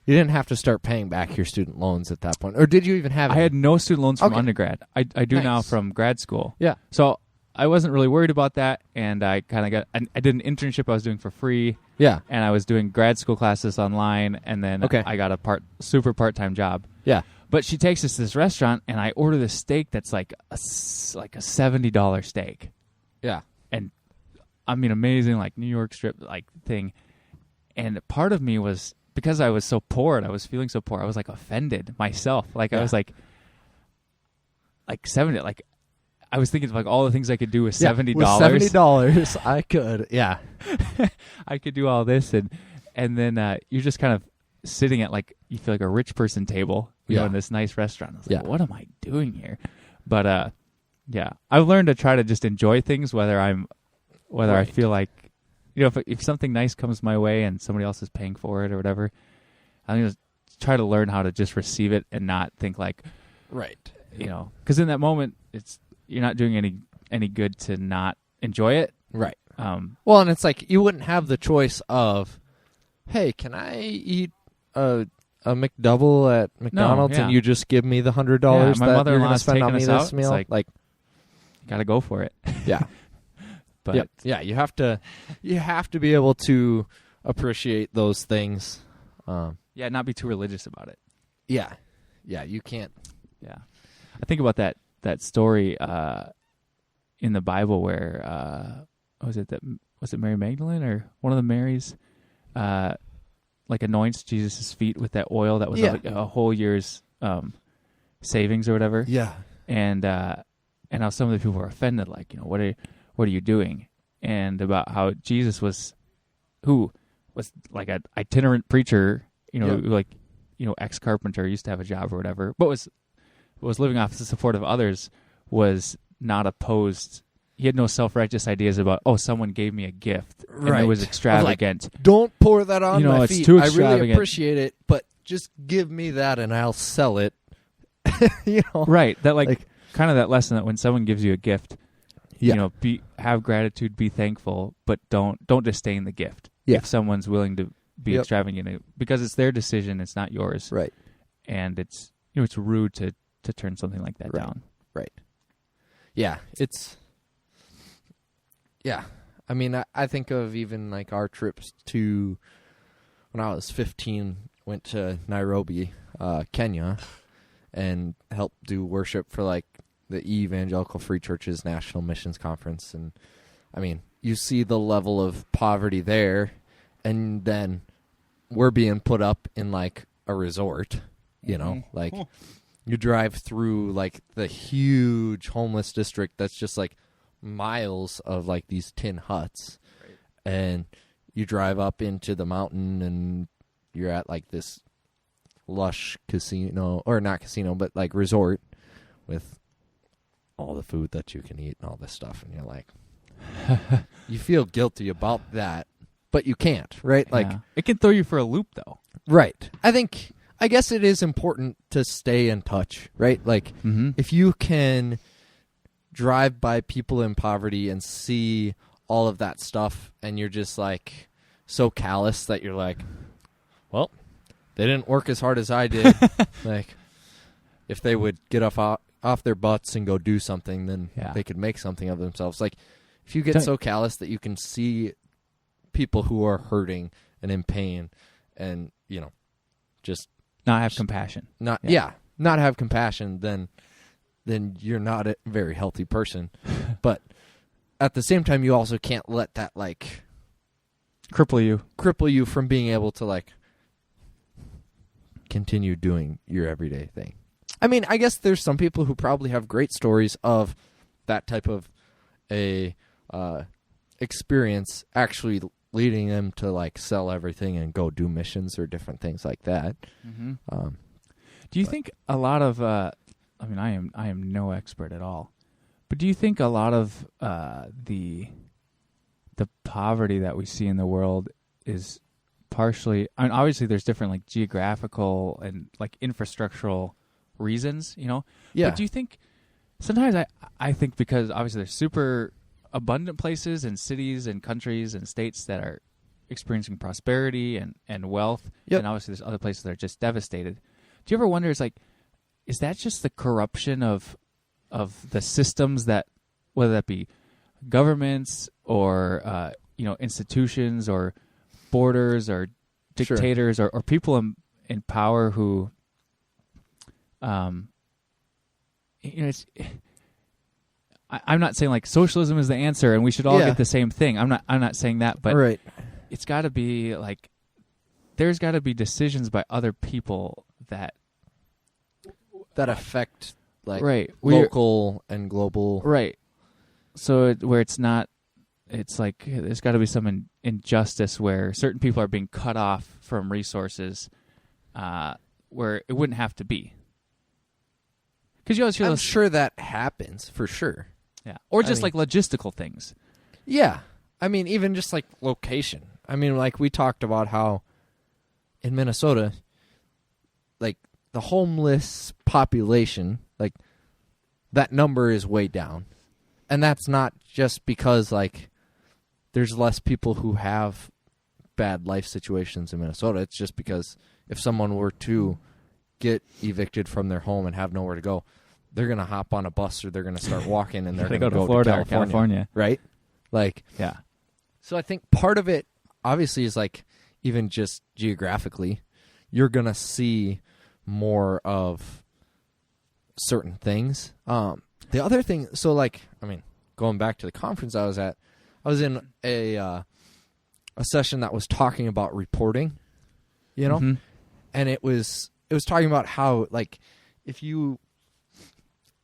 have to start paying back your student loans at that point, or did you even have?
I had no student loans from undergrad. I do now from grad school.
Yeah.
So I wasn't really worried about that, and I kind of I did an internship I was doing for free.
Yeah.
And I was doing grad school classes online, and then I got a super part-time job.
Yeah.
But she takes us to this restaurant, and I order this steak that's like a $70 steak.
Yeah.
And I mean, amazing, like New York strip like thing. And part of me was, because I was so poor and I was feeling so poor, I was like offended myself. Like I was like 70, like I was thinking of like all the things I could do with $70.
With $70, I could,
I could do all this, and then you're just kind of sitting at like, you feel like a rich person table, you know, in this nice restaurant. I was like, what am I doing here? But I've learned to try to just enjoy things, whether I feel like, you know, if something nice comes my way and somebody else is paying for it or whatever, I'm gonna try to learn how to just receive it and not think like, you know, because in that moment you're not doing any good to not enjoy it.
Right. Well, and it's like you wouldn't have the choice of, hey, can I eat a McDouble at McDonald's and you just give me the $100
my
that
mother-in-law's
you're going to spend on me
taking us
this
out.
meal?
It's like got to go for it.
Yeah.
But
you have to be able to appreciate those things.
Not be too religious about it.
Yeah. Yeah, you can't.
Yeah. I think about that story in the Bible where was it Mary Magdalene or one of the Marys like anoints Jesus' feet with that oil that was like a whole year's savings or whatever.
Yeah.
And how some of the people were offended, like, you know, what are you doing? And about how Jesus was like an itinerant preacher, you know, like, you know, ex-carpenter, used to have a job or whatever, but was living off the support of others, was not opposed. He had no self-righteous ideas about, someone gave me a gift, and it was extravagant.
Like, don't pour that on my
it's
feet.
too
I
extravagant.
really appreciate it, but just give me that and I'll sell it. You know?
Right. That like kind of that lesson that when someone gives you a gift, you know, have gratitude, be thankful, but don't disdain the gift.
Yeah.
If someone's willing to be extravagant, because it's their decision, it's not yours.
Right.
And it's, you know, it's rude to turn something like that down.
Right. Yeah, I mean, I think of even like our trips to, when I was 15, went to Nairobi, Kenya, and helped do worship for like the Evangelical Free Church's National Missions Conference. And I mean, you see the level of poverty there, and then we're being put up in like a resort, you know, like you drive through like the huge homeless district that's just like miles of like these tin huts, and you drive up into the mountain and you're at like this lush casino, or not casino, but like resort with all the food that you can eat and all this stuff, and you're like, you feel guilty about that, but you can't, right? Like
it can throw you for a loop, though.
Right. I guess it is important to stay in touch, right? Like if you can drive by people in poverty and see all of that stuff and you're just like so callous that you're like, well, they didn't work as hard as I did. Like if they would get off their butts and go do something, then they could make something of themselves. Like if you get so callous that you can see people who are hurting and in pain and, you know, just
not have compassion.
Not have compassion, then you're not a very healthy person. But at the same time, you also can't let that like cripple you from being able to like continue doing your everyday thing. I mean, I guess there's some people who probably have great stories of that type of a experience actually leading them to like sell everything and go do missions or different things like that.
Do you think a lot of I mean, I am no expert at all, but do you think a lot of the poverty that we see in the world is partially, I mean, obviously there's different like geographical and like infrastructural reasons, you know?
Yeah.
But do you think sometimes I think because obviously there's super abundant places and cities and countries and states that are experiencing prosperity and wealth, and obviously there's other places that are just devastated. Do you ever wonder, is that just the corruption of the systems that, whether that be governments or institutions or borders or dictators or people in power who it's, I'm not saying like socialism is the answer and we should all get the same thing. I'm not saying that, but it's got to be like there's got to be decisions by other people that
affect like local and global.
Right. So where it's not, it's like there's got to be some injustice where certain people are being cut off from resources where it wouldn't have to be. Because you always hear
I'm sure that happens for sure.
Yeah. Or just like logistical things.
Yeah. I mean, even just like location. I mean, like we talked about how in Minnesota, like the homeless population, like that number is way down. And that's not just because like there's less people who have bad life situations in Minnesota. It's just because if someone were to get evicted from their home and have nowhere to go, they're going to hop on a bus or they're going to start walking and they're going to go to Florida or California. Right? Like,
yeah.
So I think part of it obviously is like even just geographically, you're going to see more of certain things. The other thing, so like, I mean, going back to the conference I was at, I was in a session that was talking about reporting, you know, and it was talking about how like if you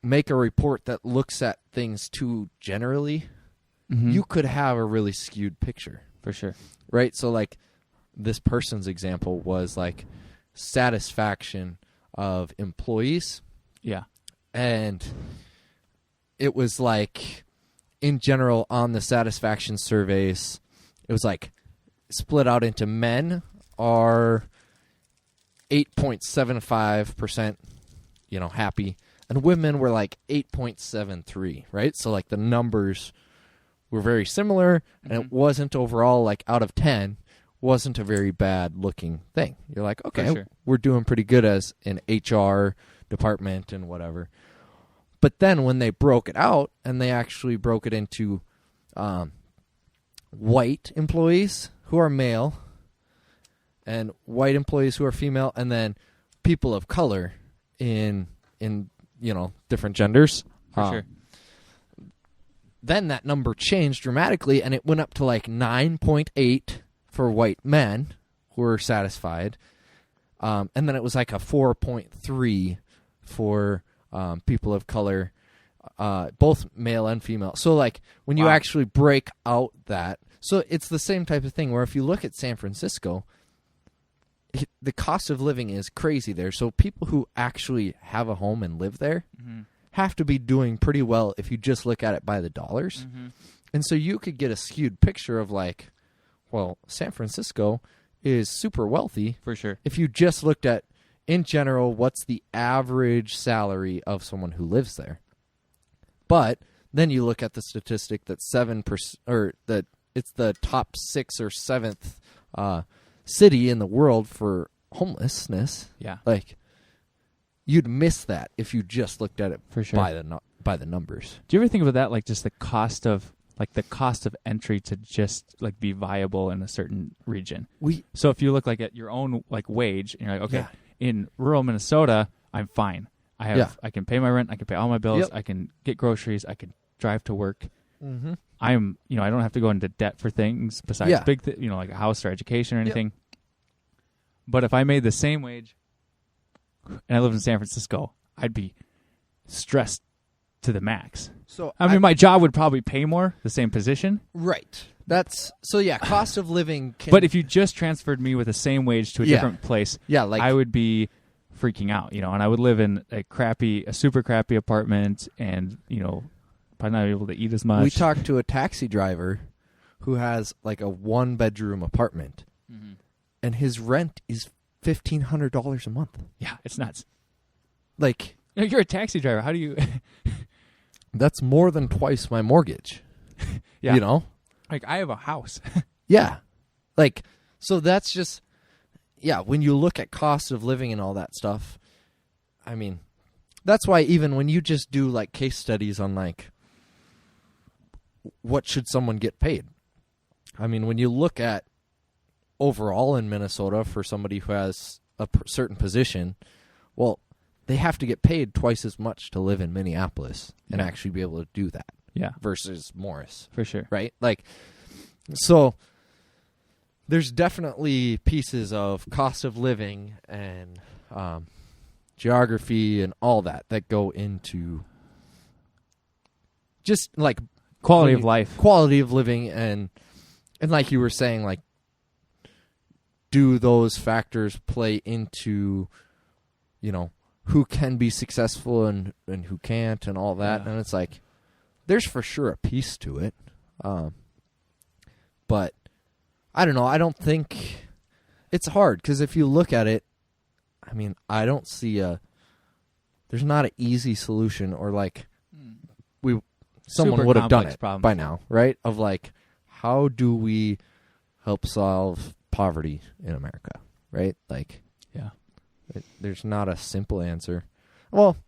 make a report that looks at things too generally, you could have a really skewed picture.
For sure.
Right? So like this person's example was like satisfaction of employees.
Yeah.
And it was like in general on the satisfaction surveys, it was like split out into men are 8.75%, happy, and women were like 8.73, right? So like the numbers were very similar, and it wasn't overall like out of 10, wasn't a very bad looking thing. You're like, okay, we're doing pretty good as an HR department and whatever. But then when they broke it out and they actually broke it into white employees who are male and white employees who are female, and then people of color in different genders.
For sure.
Then that number changed dramatically, and it went up to like 9.8 for white men who were satisfied, and then it was like a 4.3 for people of color, both male and female. So like when you actually break out that, so it's the same type of thing where if you look at San Francisco, the cost of living is crazy there. So people who actually have a home and live there have to be doing pretty well if you just look at it by the dollars. And so you could get a skewed picture of like, well, San Francisco is super wealthy.
For sure.
If you just looked at, in general, what's the average salary of someone who lives there. But then you look at the statistic that 7%, or that it's the top 6th or 7th city in the world for homelessness.
Yeah.
Like, you'd miss that if you just looked at it
for sure
by the numbers.
Do you ever think about that, like just the cost of entry to just like be viable in a certain region? So if you look like at your own like wage, and you're like, okay, in rural Minnesota, I'm fine. I can pay my rent, I can pay all my bills, I can get groceries, I can drive to work. Mm-hmm. I don't have to go into debt for things besides big, like a house or education or anything. But if I made the same wage and I lived in San Francisco, I'd be stressed to the max. So I mean, my job would probably pay more, the same position.
Right. Cost of living.
But if you just transferred me with the same wage to a different place, I would be freaking out, and I would live in a super crappy apartment, and probably not able to eat as much.
We talked to a taxi driver who has like a 1-bedroom apartment, and his rent is $1,500 a month.
Yeah, it's nuts.
Like,
you're a taxi driver. How do you?
That's more than twice my mortgage.
Yeah. Like, I have a house.
Yeah. Like, so that's just, when you look at cost of living and all that stuff, I mean, that's why even when you just do like case studies on like, what should someone get paid? I mean, when you look at overall in Minnesota for somebody who has a certain position, well, they have to get paid twice as much to live in Minneapolis and actually be able to do that.
Yeah.
Versus Morris.
For sure.
Right? Like, so there's definitely pieces of cost of living and geography and all that go into just like
quality of life.
Quality of living and like you were saying, like, do those factors play into, who can be successful and who can't and all that. Yeah. And it's like, there's for sure a piece to it. But I don't know. I don't think it's hard because if you look at it, I mean, I don't see there's not an easy solution or like someone would have done it by now, right? Of like, how do we help solve poverty in America, right? Like, there's not a simple answer. Well,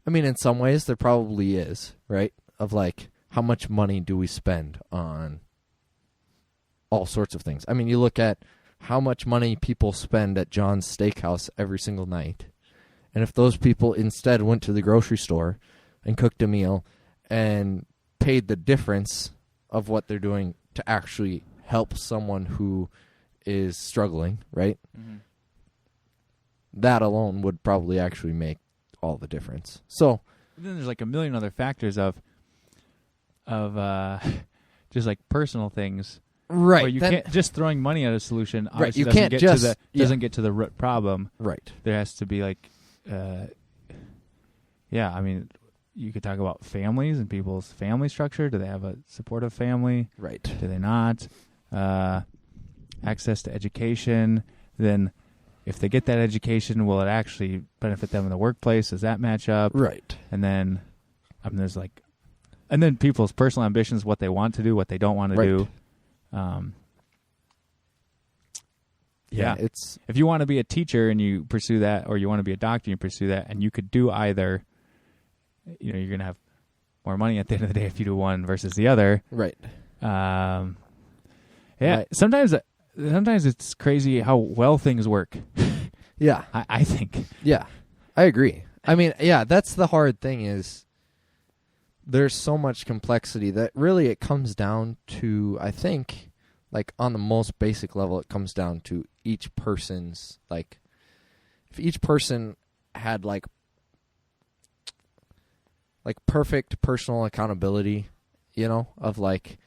I mean, in some ways there probably is, right? Of like, how much money do we spend on all sorts of things? I mean, you look at how much money people spend at John's Steakhouse every single night. And if those people instead went to the grocery store and cooked a meal and paid the difference of what they're doing to actually help someone who is struggling, right? Mm-hmm. That alone would probably actually make all the difference. So
then there's like a million other factors of just like personal things,
right?
Where you can't just throwing money at a solution.
Right, you can't just
doesn't get to the root problem.
Right.
There has to be like, I mean, you could talk about families and people's family structure. Do they have a supportive family?
Right.
Do they not? Access to education. Then, if they get that education, will it actually benefit them in the workplace? Does that match up?
Right.
And then, there's like, and then people's personal ambitions, what they want to do, what they don't want to do.
It's
if you want to be a teacher and you pursue that, or you want to be a doctor and you pursue that, and you could do either. You're gonna have more money at the end of the day if you do one versus the other.
Right.
Right. Sometimes it's crazy how well things work.
Yeah.
I think.
Yeah, I agree. I mean, that's the hard thing is there's so much complexity that really it comes down to, I think, like on the most basic level, it comes down to each person's, like, if each person had like perfect personal accountability, of like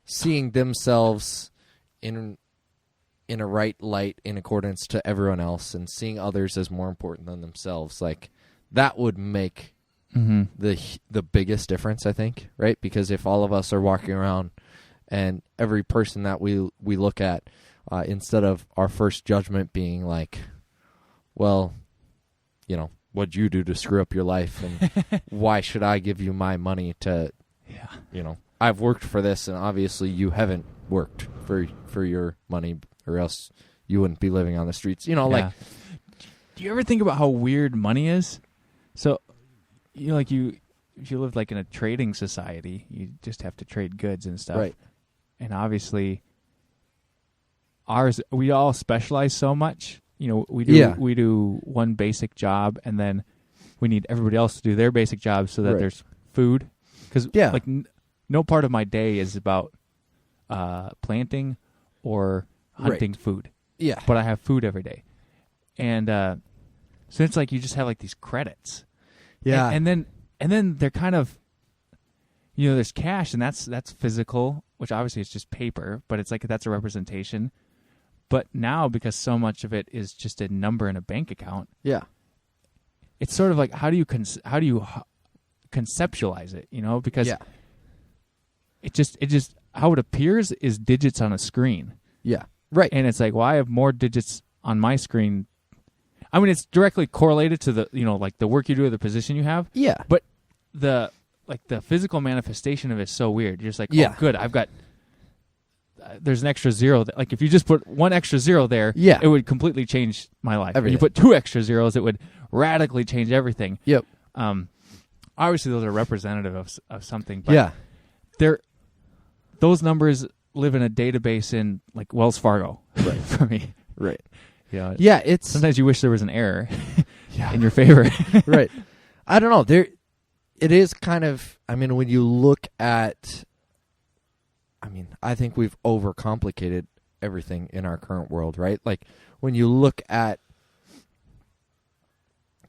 seeing themselves in a right light in accordance to everyone else and seeing others as more important than themselves, like that would make the biggest difference, I think, right? Because if all of us are walking around And every person that we look at, instead of our first judgment being like, well, you know, what'd you do to screw up your life, and why should I give you my money to, you know, I've worked for this, and obviously you haven't worked for your money, or else you wouldn't be living on the streets. You know, like,
do you ever think about how weird money is? So, you know, like if you lived like in a trading society, you just have to trade goods and stuff.
Right.
And obviously we all specialize so much. You know, we do one basic job, and then we need everybody else to do their basic job so that there's food. Because like no part of my day is about planting or hunting food.
Yeah.
But I have food every day. And so it's like you just have like these credits.
Yeah.
And then they're kind of, you know, there's cash, and that's physical, which obviously is just paper, but it's like that's a representation. But now, because so much of it is just a number in a bank account, it's sort of like how do you conceptualize it? You know, because it just how it appears is digits on a screen.
Yeah, right.
And it's like, well, I have more digits on my screen. I mean, it's directly correlated to the, you know, like the work you do or the position you have.
Yeah,
but the physical manifestation of it is so weird. You're just like, oh, good, I've got. There's an extra zero. Like if you just put one extra zero there, it would completely change my life. If you put two extra zeros, it would radically change everything.
Yep.
Obviously, those are representative of something. But those numbers live in a database in like Wells Fargo for me.
Right.
Yeah.
Yeah. It's
sometimes you wish there was an error in your favor.
Right. I don't know. It is kind of. I mean, when you look at. I mean, I think we've overcomplicated everything in our current world, right? Like, when you look at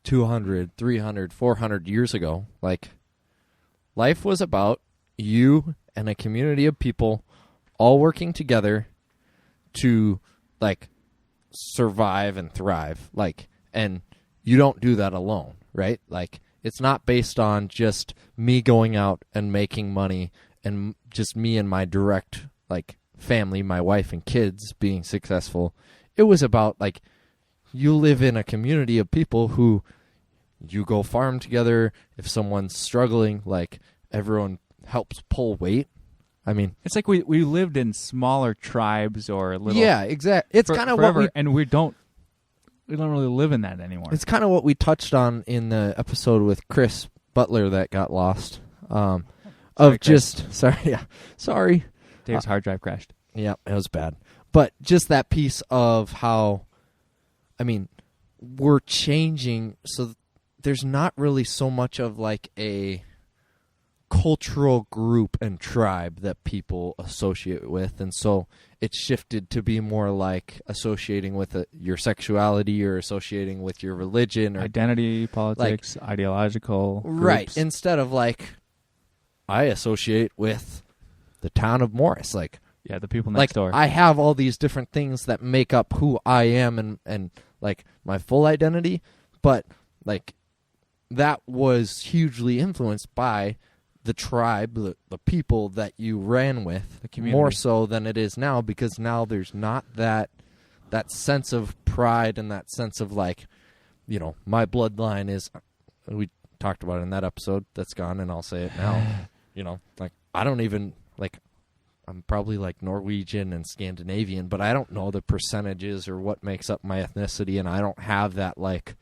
200, 300, 400 years ago, like, life was about you and a community of people all working together to, like, survive and thrive. Like, and you don't do that alone, right? Like, it's not based on just me going out and making money and just me and my direct, like, family, my wife and kids being successful. It was about, like, you live in a community of people who you go farm together. If someone's struggling, like, everyone helps pull weight. I mean,
it's like we lived in smaller tribes or little.
Yeah, exactly. It's kind of what
and we don't really live in that anymore.
It's kind of what we touched on in the episode with Chris Butler that got lost. Sorry.
Dave's hard drive crashed.
Yeah, it was bad. But just that piece of how, I mean, we're changing, so there's not really so much of like a cultural group and tribe that people associate with, and so it's shifted to be more like associating with your sexuality or associating with your religion or
identity, politics, like, ideological groups.
Right, instead of like, I associate with the town of Morris. Like,
yeah, the people next door.
I have all these different things that make up who I am and like my full identity, but like that was hugely influenced by the tribe, the people that you ran with,
the community,
more so than it is now, because now there's not that sense of pride and that sense of like, you know, my bloodline is, we talked about it in that episode that's gone, and I'll say it now. You know, like, I don't even, like, I'm probably like Norwegian and Scandinavian, but I don't know the percentages or what makes up my ethnicity, and I don't have that, like,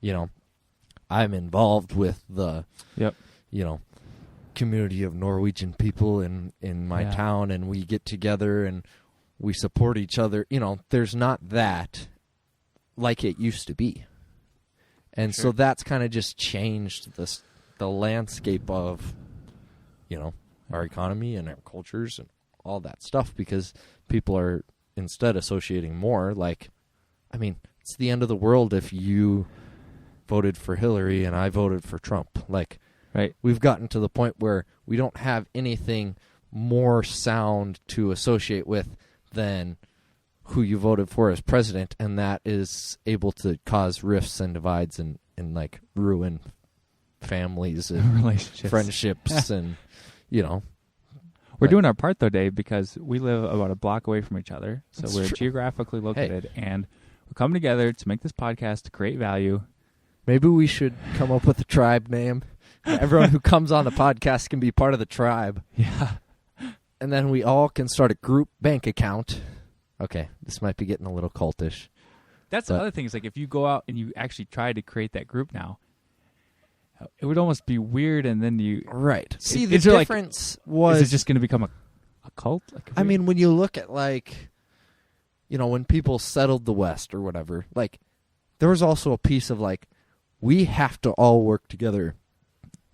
you know, I'm involved with the, you know, community of Norwegian people in my town, and we get together and we support each other. You know, there's not that like it used to be. And so that's kind of just changed the landscape of, you know, our economy and our cultures and all that stuff, because people are instead associating more like, I mean, it's the end of the world if you voted for Hillary and I voted for Trump. Like,
right.
We've gotten to the point where we don't have anything more sound to associate with than who you voted for as president, and that is able to cause rifts and divides and like ruin families and
relationships,
friendships and, you know.
We're doing our part, though, Dave, because we live about a block away from each other. So
That's
we're
true.
geographically located, and we're coming together to make this podcast to create value.
Maybe we should come up with a tribe name. Everyone who comes on the podcast can be part of the tribe.
Yeah.
And then we all can start a group bank account. Okay, this might be getting a little cultish.
That's the other thing is, like, if you go out and you actually try to create that group now, it would almost be weird, and then you...
Right. See, the
is there,
difference was...
Is it just going to become a cult? Like,
I mean, when you look at, like, you know, when people settled the West or whatever, like, there was also a piece of, like, we have to all work together,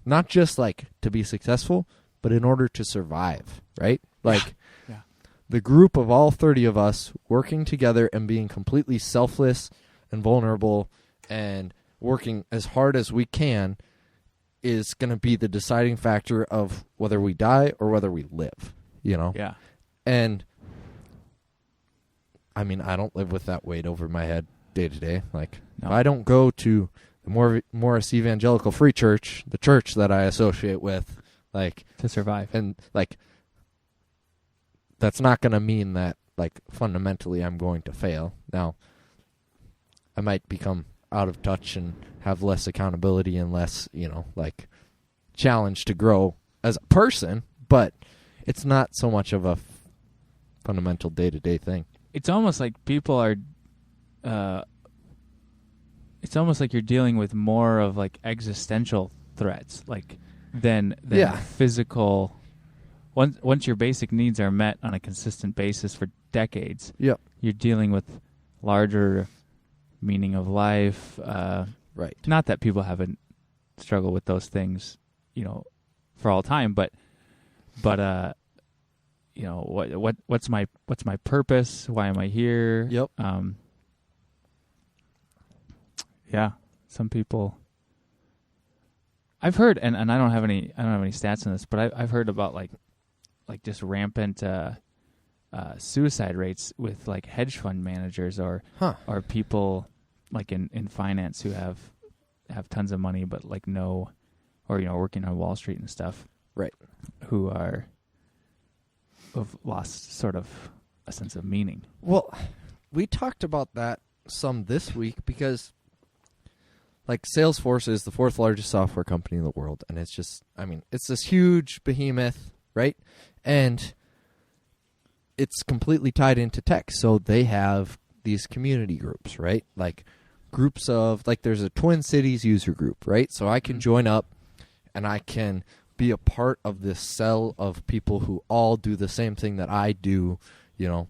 not just, like, to be successful, but in order to survive, right? Like,
yeah.
The group of all 30 of us working together and being completely selfless and vulnerable and working as hard as we can is going to be the deciding factor of whether we die or whether we live, you know?
Yeah.
And, I mean, I don't live with that weight over my head day to day. Like,
no.
I don't go to the Morris Evangelical Free Church, the church that I associate with, like...
To survive.
And, like, that's not going to mean that, like, fundamentally I'm going to fail. Now, I might become out of touch and have less accountability and less, you know, like, challenge to grow as a person, but it's not so much of a fundamental day-to-day thing.
It's almost like people are... it's almost like you're dealing with more of, like, existential threats, like, than physical... Once your basic needs are met on a consistent basis for decades,
yep,
you're dealing with larger meaning of life.
Right.
Not that people haven't struggled with those things, you know, for all time, but you know, what's my purpose? Why am I here?
Yep.
Yeah. Some people I've heard, and I don't have any stats on this, but I've heard about like just rampant suicide rates with like hedge fund managers or people like in finance who have tons of money but like no, or you know, working on Wall Street and stuff,
right?
Who've lost sort of a sense of meaning.
Well, we talked about that some this week because, like, Salesforce is the fourth largest software company in the world, and it's just, I mean, it's this huge behemoth, right? And it's completely tied into tech, so they have these community groups, right? Like, groups of, like, there's a Twin Cities user group, right? So I can join up, and I can be a part of this cell of people who all do the same thing that I do, you know,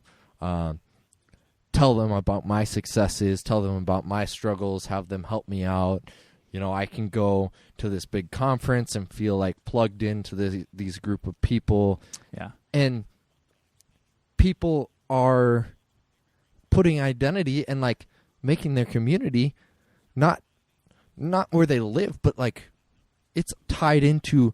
tell them about my successes, tell them about my struggles, have them help me out. You know, I can go to this big conference and feel like plugged into these group of people.
Yeah.
And people are putting identity and like making their community not where they live, but like it's tied into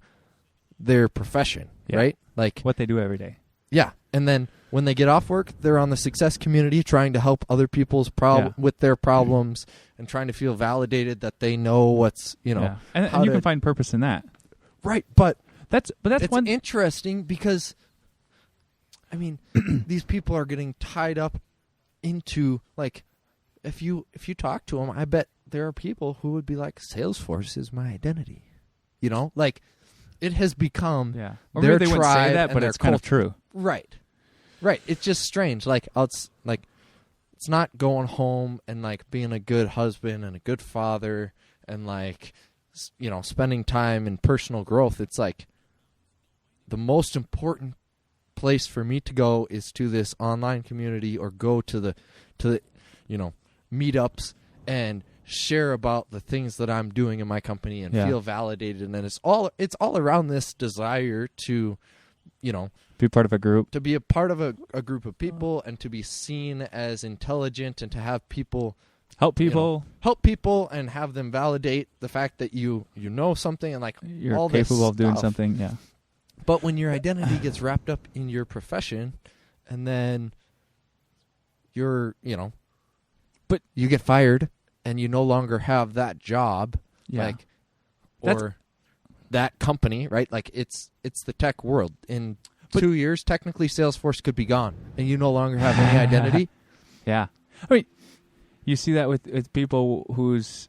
their profession, right? Like
what they do every day.
Yeah. And then when they get off work, they're on the success community trying to help other people's with their problems and trying to feel validated that they know what's, you know.
Yeah. And you can find purpose in that.
Right. But
that's
it's interesting because, I mean, these people are getting tied up into, like, if you talk to them, I bet there are people who would be like, Salesforce is my identity. You know, like, it has become
or
their
maybe they
tribe
wouldn't say that, but
their
it's kind of true.
Right. It's just strange. Like, it's not going home and like being a good husband and a good father and like, you know, spending time in personal growth. It's like the most important place for me to go is to this online community or go to the you know, meetups and share about the things that I'm doing in my company and feel validated. And then it's all around this desire to, you know,
be part of a group,
to be a part of a group of people and to be seen as intelligent and to have people
help people
and have them validate the fact that you know something and like
you're
all
capable
this
of doing
stuff.
something. Yeah.
But when your identity gets wrapped up in your profession and then you're, you know, but you get fired and you no longer have that job, like, or that company, right? Like it's the tech world. 2 years, technically Salesforce could be gone, and you no longer have any identity.
Yeah. I mean, you see that with people whose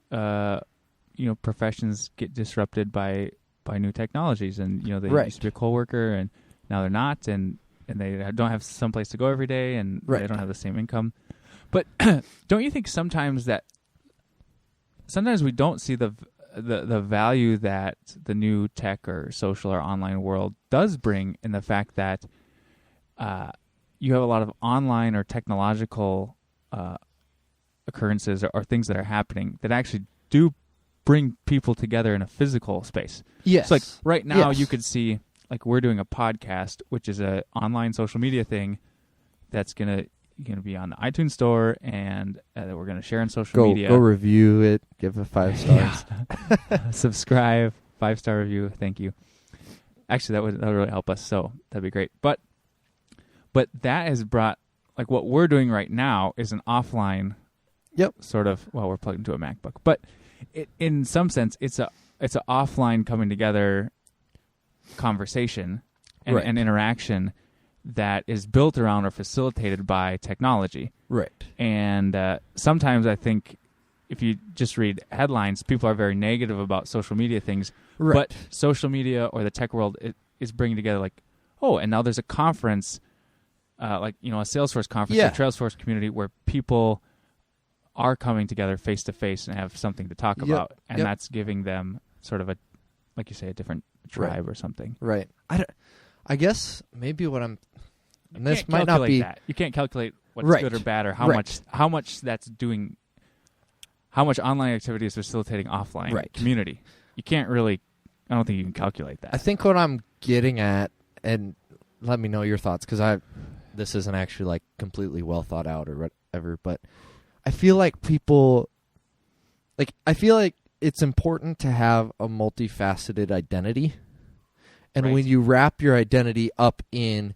professions get disrupted by new technologies, and they used to be a coworker, and now they're not, and they don't have some place to go every day, and they don't have the same income. But don't you think sometimes we don't see the value that the new tech or social or online world does bring, in the fact that you have a lot of online or technological occurrences or things that are happening that actually do bring people together in a physical space.
Yes.
So like right now you could see, like, we're doing a podcast, which is a online social media thing that's gonna be on the iTunes store, and that we're gonna share on social media.
Go review it, give it 5 stars.
Yeah. Subscribe, 5-star review. Thank you. Actually, that would really help us. So that'd be great. But that has brought, like, what we're doing right now is an offline.
Yep.
Sort of. Well, we're plugged into a MacBook, but in some sense, it's an offline coming together conversation and interaction that is built around or facilitated by technology. Right. And sometimes I think if you just read headlines, people are very negative about social media things. Right. But social media or the tech world is bringing together, like, and now there's a conference, a Salesforce conference, a Trailforce community, where people are coming together face to face and have something to talk about, and that's giving them sort of a, like you say, a different tribe or something. Right.
I guess maybe what I'm.
And this might not be. That. You can't calculate what's good or bad, or how much that's doing. How much online activity is facilitating offline community? You can't really. I don't think you can calculate that.
I think what I'm getting at, and let me know your thoughts, because this isn't actually like completely well thought out or whatever, but I feel like people, I feel like it's important to have a multifaceted identity, and when you wrap your identity up in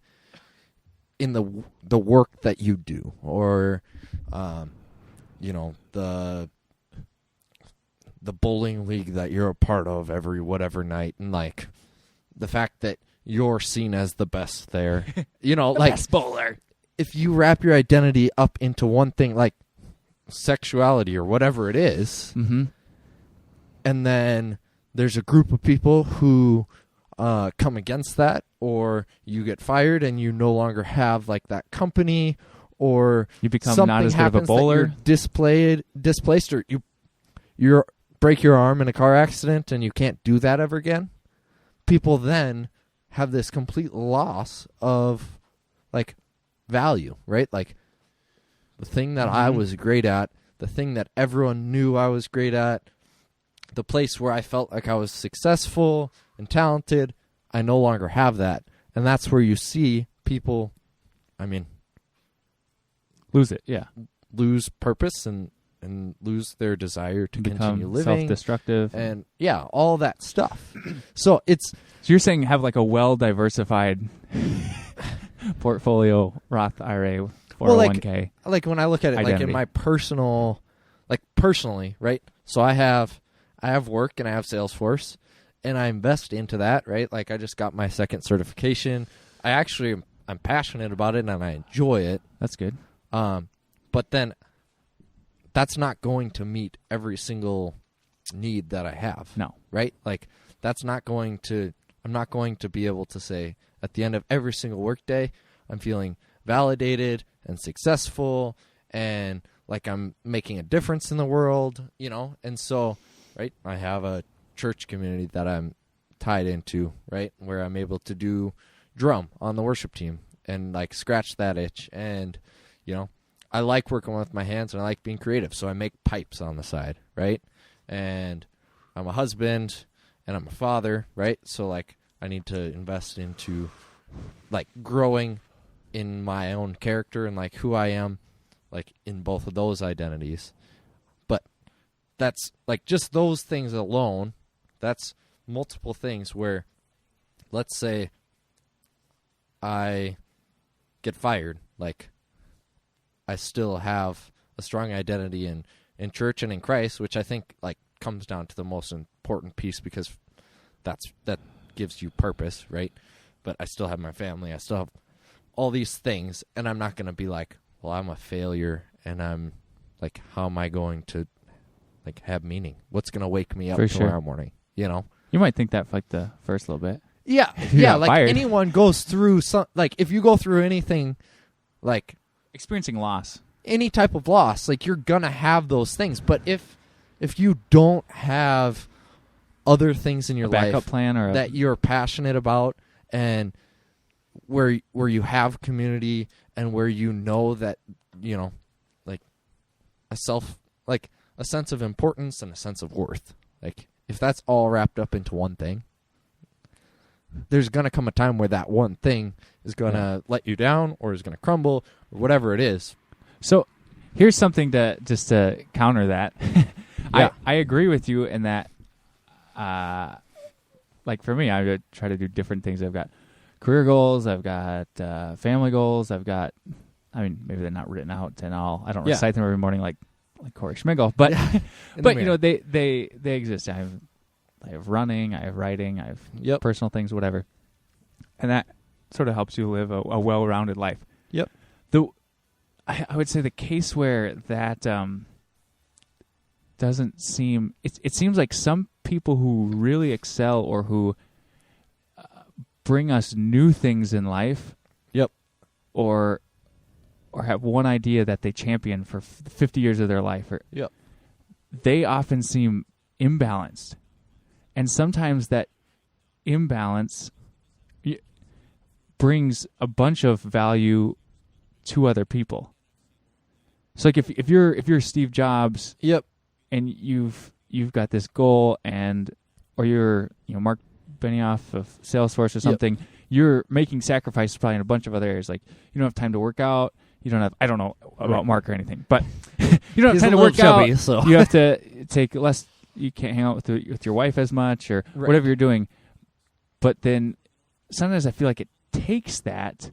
the work that you do, or the bowling league that you're a part of every whatever night, and like the fact that you're seen as the best there,
best bowler.
If you wrap your identity up into one thing, like sexuality or whatever it is,
mm-hmm.
and then there's a group of people who come against that, or you get fired and you no longer have like that company, or
you become not as good of a bowler,
you're displaced, or you break your arm in a car accident and you can't do that ever again. People then have this complete loss of like value, right? Like the thing that I was great at, the thing that everyone knew I was great at, the place where I felt like I was successful and talented, I no longer have that. And that's where you see people,
lose it, yeah.
Lose purpose and lose their desire to continue living.
Self-destructive.
And, all that stuff. So
you're saying have like a well-diversified portfolio, Roth IRA, 401k.
Like when I look at it, identity. Like in my personally, right? So I have work and I have Salesforce, and I invest into that, right? Like I just got my second certification. I'm passionate about it and I enjoy it.
That's good.
But then that's not going to meet every single need that I have.
No.
Right? Like I'm not going to be able to say at the end of every single workday, I'm feeling validated and successful and like I'm making a difference in the world, And so, right, I have a church community that I'm tied into, right, where I'm able to do drum on the worship team and like scratch that itch. And, I like working with my hands and I like being creative. So I make pipes on the side, right? And I'm a husband and I'm a father, right? So like I need to invest into like growing in my own character and like who I am, like in both of those identities. But that's like just those things alone, that's multiple things where, let's say I get fired, like I still have a strong identity in church and in Christ, which I think like comes down to the most important piece, because that gives you purpose, right? but I still have my family. I still have all these things, and I'm not going to be like, well, I'm a failure, and I'm like, how am I going to like have meaning? What's going to wake me up tomorrow morning? You know,
you might think that for like the first little bit.
Yeah, like fired. Anyone goes through some, like if you go through anything, like
experiencing loss,
any type of loss, like you're gonna have those things. But if you don't have other things in your
backup
life
plan or
that you're passionate about, and where you have community, and where you know that, you know, like a sense of importance and a sense of worth, like if that's all wrapped up into one thing, there's going to come a time where that one thing is going to let you down, or is going to crumble, or whatever it is.
So here's something to counter that. I agree with you in that, like for me, I would try to do different things. I've got career goals. I've got family goals. I've got, I mean, maybe they're not written out and all. I don't recite them every morning like Corey Schmigel, but but you know, they exist. I have running, I have writing, I have personal things, whatever. And that sort of helps you live a well-rounded life.
Yep.
I would say the case where that doesn't seem... It seems like some people who really excel or who bring us new things in life, or have one idea that they champion for 50 years of their life, they often seem imbalanced. And sometimes that imbalance brings a bunch of value to other people. So, like if you're Steve Jobs, and you've got this goal, or you're Mark Benioff of Salesforce or something, you're making sacrifices probably in a bunch of other areas. Like you don't have time to work out. You don't have. I don't know about Mark or anything, but you don't have time to work out. So. You have to take less. You can't hang out with your wife as much, or whatever you're doing. But then sometimes I feel like it takes that.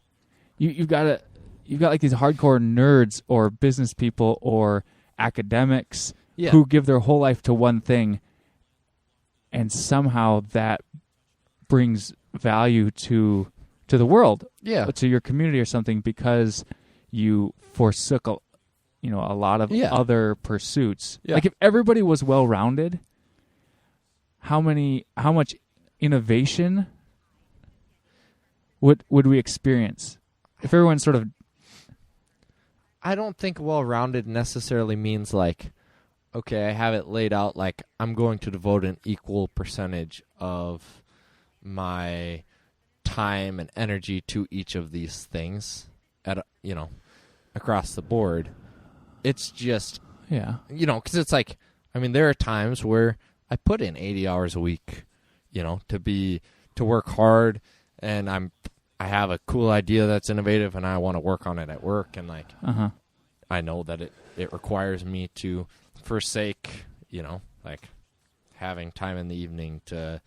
You've got like these hardcore nerds or business people or academics who give their whole life to one thing, and somehow that brings value to the world, to your community or something, because you forsook a lot of other pursuits. Like if everybody was well-rounded, how much innovation would we experience? If everyone's sort of...
I don't think well-rounded necessarily means like, okay, I have it laid out like I'm going to devote an equal percentage of my time and energy to each of these things across the board. It's just, because it's like, I mean, there are times where I put in 80 hours a week, to work hard, and I have a cool idea that's innovative, and I want to work on it at work, and like, I know that it requires me to forsake, like having time in the evening to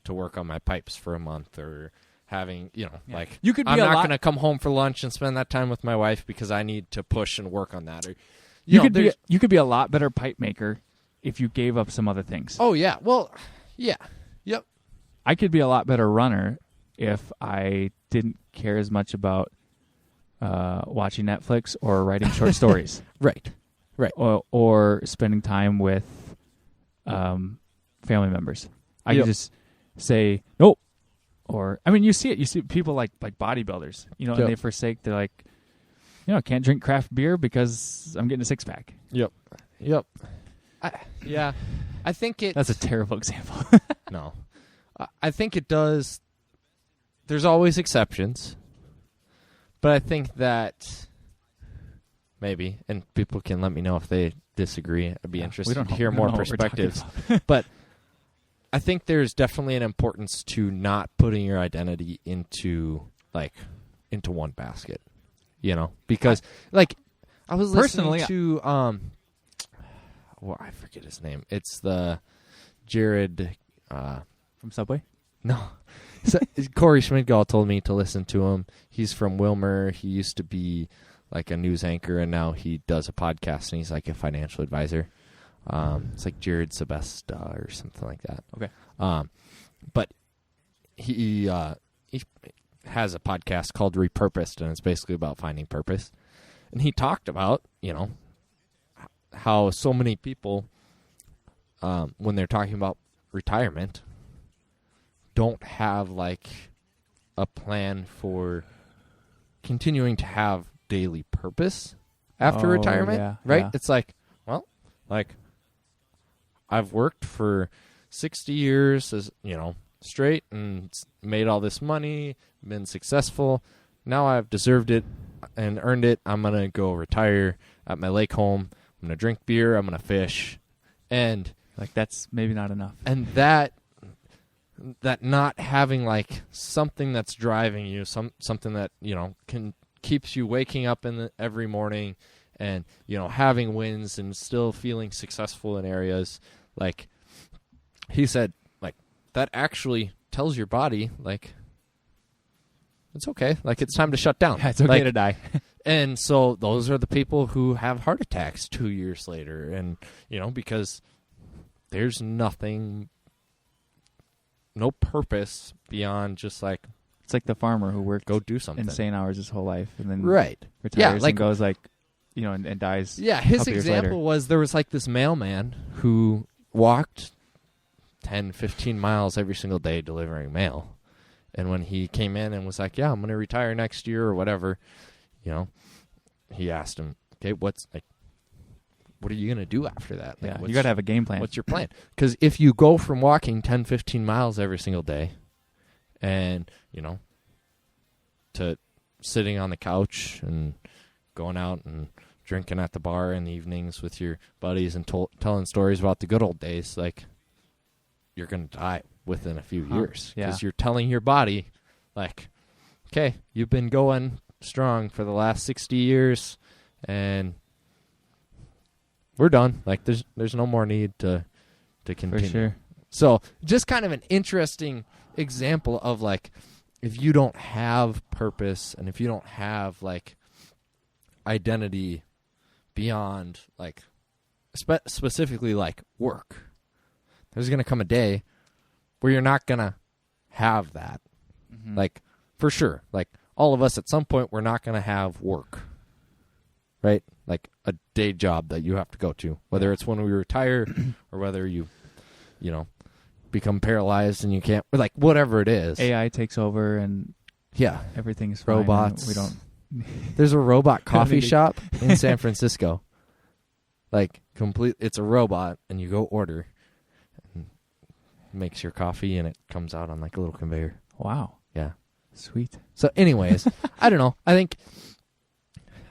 work on my pipes for a month, or having, like,
you could be
I'm not going to come home for lunch and spend that time with my wife because I need to push and work on that, or
you could be a lot better pipe maker if you gave up some other things.
Oh yeah, well, yeah, yep.
I could be a lot better runner if I didn't care as much about watching Netflix or writing short stories.
Right.
Or spending time with family members. I could just say nope. Or I mean, you see people like bodybuilders, and they forsake. They're like, I can't drink craft beer because I'm getting a 6-pack.
Yep. I think
that's a terrible example.
No. I think it does. There's always exceptions. But I think that maybe, and people can let me know if they disagree. I'd be interested to hear more perspectives. But I think there's definitely an importance to not putting your identity into one basket. Because I was listening to I forget his name. It's the Jared
from Subway?
No. So, Corey Schmidgall told me to listen to him. He's from Wilmer. He used to be like a news anchor, and now he does a podcast, and he's like a financial advisor. It's like Jared Sebesta or something like that.
Okay.
But he has a podcast called Repurposed, and it's basically about finding purpose. And he talked about, how so many people, when they're talking about retirement, don't have like a plan for continuing to have daily purpose after retirement, right? Yeah. It's like, well, like I've worked for 60 years as, straight and made all this money, been successful. Now I've deserved it and earned it. I'm going to go retire at my lake home. I'm going to drink beer. I'm going to fish. And
like, that's maybe not enough.
And that not having like something that's driving you, something that, keeps you waking up every morning and, having wins and still feeling successful in areas, like he said, like that actually tells your body, like, it's okay. Like, it's time to shut down.
Yeah, it's okay to die.
And so those are the people who have heart attacks 2 years later. And, because there's no purpose beyond just like,
it's like the farmer who worked
go do something
insane hours his whole life and then
retires
and goes like, and dies.
Yeah, his example was there was like this mailman who walked 10, 15 miles every single day delivering mail. And when he came in and was like, yeah, I'm going to retire next year or whatever, he asked him, okay, what are you going to do after that? Like,
you got to have a game plan.
What's your plan? Because if you go from walking 10, 15 miles every single day and, to sitting on the couch and going out and drinking at the bar in the evenings with your buddies and telling stories about the good old days, like, you're going to die within a few years. Because you're telling your body, like, okay, you've been going strong for the last 60 years, and we're done. Like, there's no more need to continue.
For sure.
So just kind of an interesting example of, like, if you don't have purpose and if you don't have, like, identity beyond, like, specifically, like, work, there's going to come a day where you're not going to have that. Mm-hmm. Like, for sure. Like, all of us at some point, we're not going to have work, right? Like a day job that you have to go to, whether it's when we retire or whether you become paralyzed and you can't, like, whatever it is.
AI takes over and everything's fine.
Robots.
We don't.
There's a robot coffee shop in San Francisco. Like, it's a robot, and you go order, and it makes your coffee, and it comes out on like a little conveyor.
Wow.
Yeah.
Sweet.
So, anyways, I don't know. I think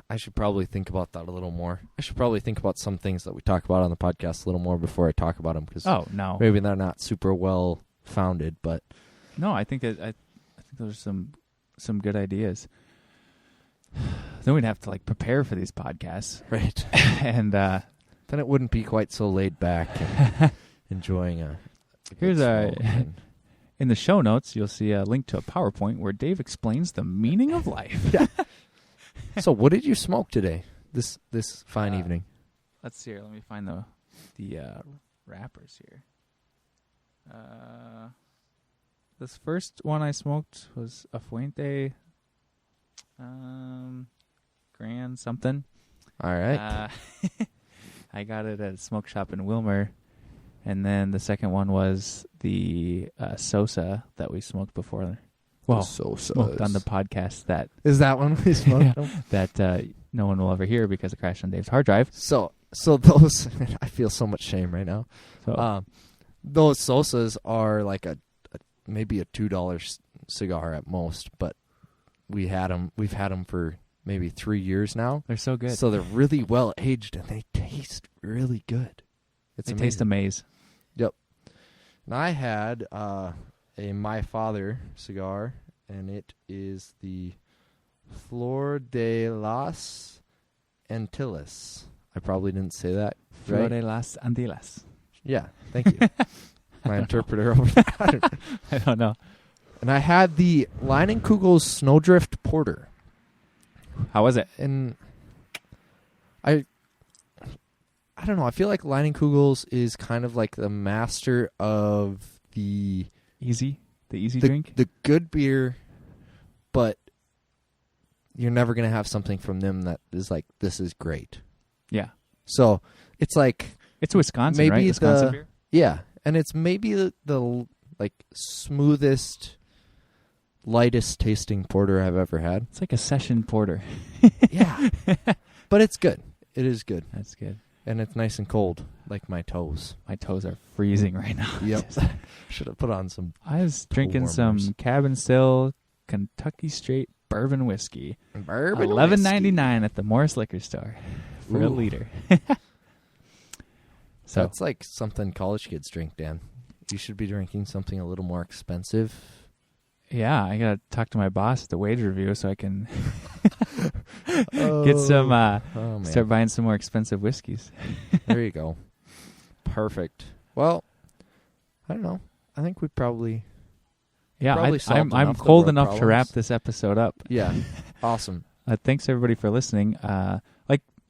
I should probably think about that a little more. I should probably think about some things that we talk about on the podcast a little more before I talk about them, because maybe they're not super well founded. But
no, I think those are some good ideas. Then we'd have to like prepare for these podcasts,
right?
And
then it wouldn't be quite so laid back and enjoying a
here's in the show notes, you'll see a link to a PowerPoint where Dave explains the meaning of life.
Yeah. So what did you smoke today, this fine evening?
Let's see here. Let me find the wrappers here. This first one I smoked was a Fuente Grand something.
All right.
I got it at a smoke shop in Wilmer. And then the second one was the Sosa that we smoked before. Well, smoked on the podcast. That
is that one we smoked?
That no one will ever hear because it crashed on Dave's hard drive.
So those, I feel so much shame right now.
So,
those Sosas are like maybe a $2 cigar at most, but we've had them for maybe 3 years now.
They're so good.
So they're really well aged and they taste really good.
They taste amazing.
Yep. And I had a My Father cigar, and it is the Flor de las Antillas. I probably didn't say that right.
Flor de las Antillas.
Yeah, thank you. My interpreter over there.
I don't know.
And I had the Leinenkugel's Snowdrift Porter.
How was it?
And I don't know. I feel like Leinenkugel's is kind of like the master of the
easy drink.
The good beer but you're never going to have something from them that is like, this is great.
Yeah.
So it's like...
It's Wisconsin,
maybe
right? Wisconsin beer?
Yeah. And it's maybe the like smoothest, lightest tasting porter I've ever had.
It's like a session porter.
Yeah. But it's good. It is good.
That's good.
And it's nice and cold, like my toes.
My toes are freezing right now.
Yep. Should have put on some...
I was drinking some Cabin Still Kentucky Straight bourbon whiskey.
Bourbon
$11.99 at the Morris Liquor Store for a liter. So
that's like something college kids drink, Dan. You should be drinking something a little more expensive.
Yeah, I gotta talk to my boss at the wage review so I can get some. Start buying some more expensive whiskeys.
There you go. Perfect. Well, I don't know. I think we probably.
Yeah, I'm cold enough to wrap this episode up.
Yeah, awesome.
Thanks everybody for listening.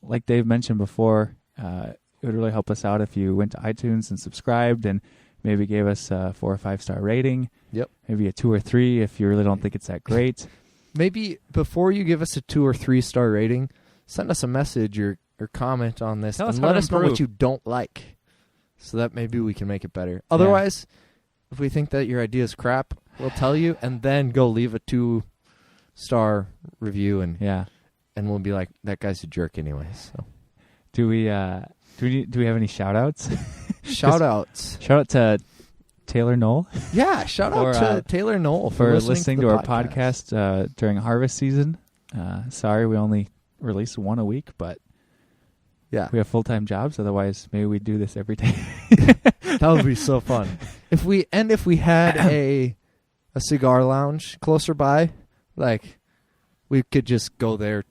Like Dave mentioned before, it would really help us out if you went to iTunes and subscribed and maybe gave us a 4 or 5 star rating.
Yep.
Maybe a 2 or 3 if you really don't think it's that great.
Maybe before you give us a 2 or 3 star rating, send us a message or comment on this and let us know what you don't like, so that maybe we can make it better. Otherwise, if we think that your idea is crap, we'll tell you and then go leave a 2 star review and we'll be like, that guy's a jerk anyways. So.
Do we have any shout outs?
Shout outs.
Shout out to Taylor Knoll.
Yeah, shout out to Taylor Knoll
for listening to our podcast during harvest season. Sorry, we only release 1 a week, but we have full-time jobs. Otherwise, maybe we'd do this every day.
That would be so fun. If we had a cigar lounge closer by, like we could just go there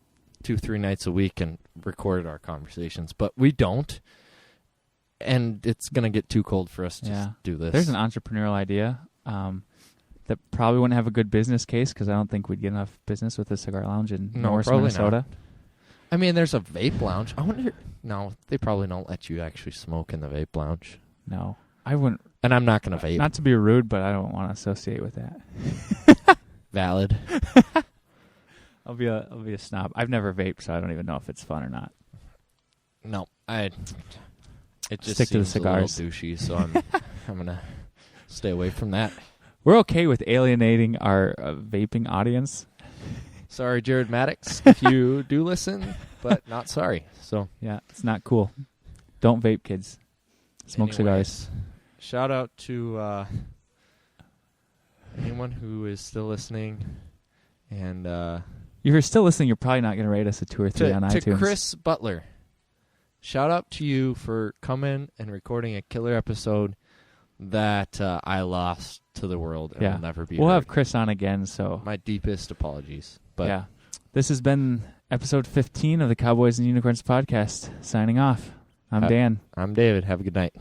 2-3 nights a week and record our conversations, but we don't. And it's going to get too cold for us to do this.
There's an entrepreneurial idea that probably wouldn't have a good business case because I don't think we'd get enough business with a cigar lounge in North Minnesota.
Not. I mean, there's a vape lounge. I wonder... No, they probably don't let you actually smoke in the vape lounge.
No, I wouldn't.
And I'm not going to vape.
Not to be rude, but I don't want to associate with that.
Valid.
I'll be a snob. I've never vaped, so I don't even know if it's fun or not.
No, it just
stick to the cigars.
A little douchey, so I'm gonna stay away from that.
We're okay with alienating our vaping audience.
Sorry, Jared Maddox, if you do listen, but not sorry. So
yeah, it's not cool. Don't vape, kids. Smoke cigars.
Shout out to anyone who is still listening, and if
you're still listening, you're probably not going to rate us a 2 or 3 on iTunes.
To Chris Butler, shout out to you for coming and recording a killer episode that I lost to the world and will never be.
We'll
heard.
have Chris on again, so
my deepest apologies. But
this has been episode 15 of the Cowboys and Unicorns podcast. Signing off. I'm Dan.
I'm David. Have a good night.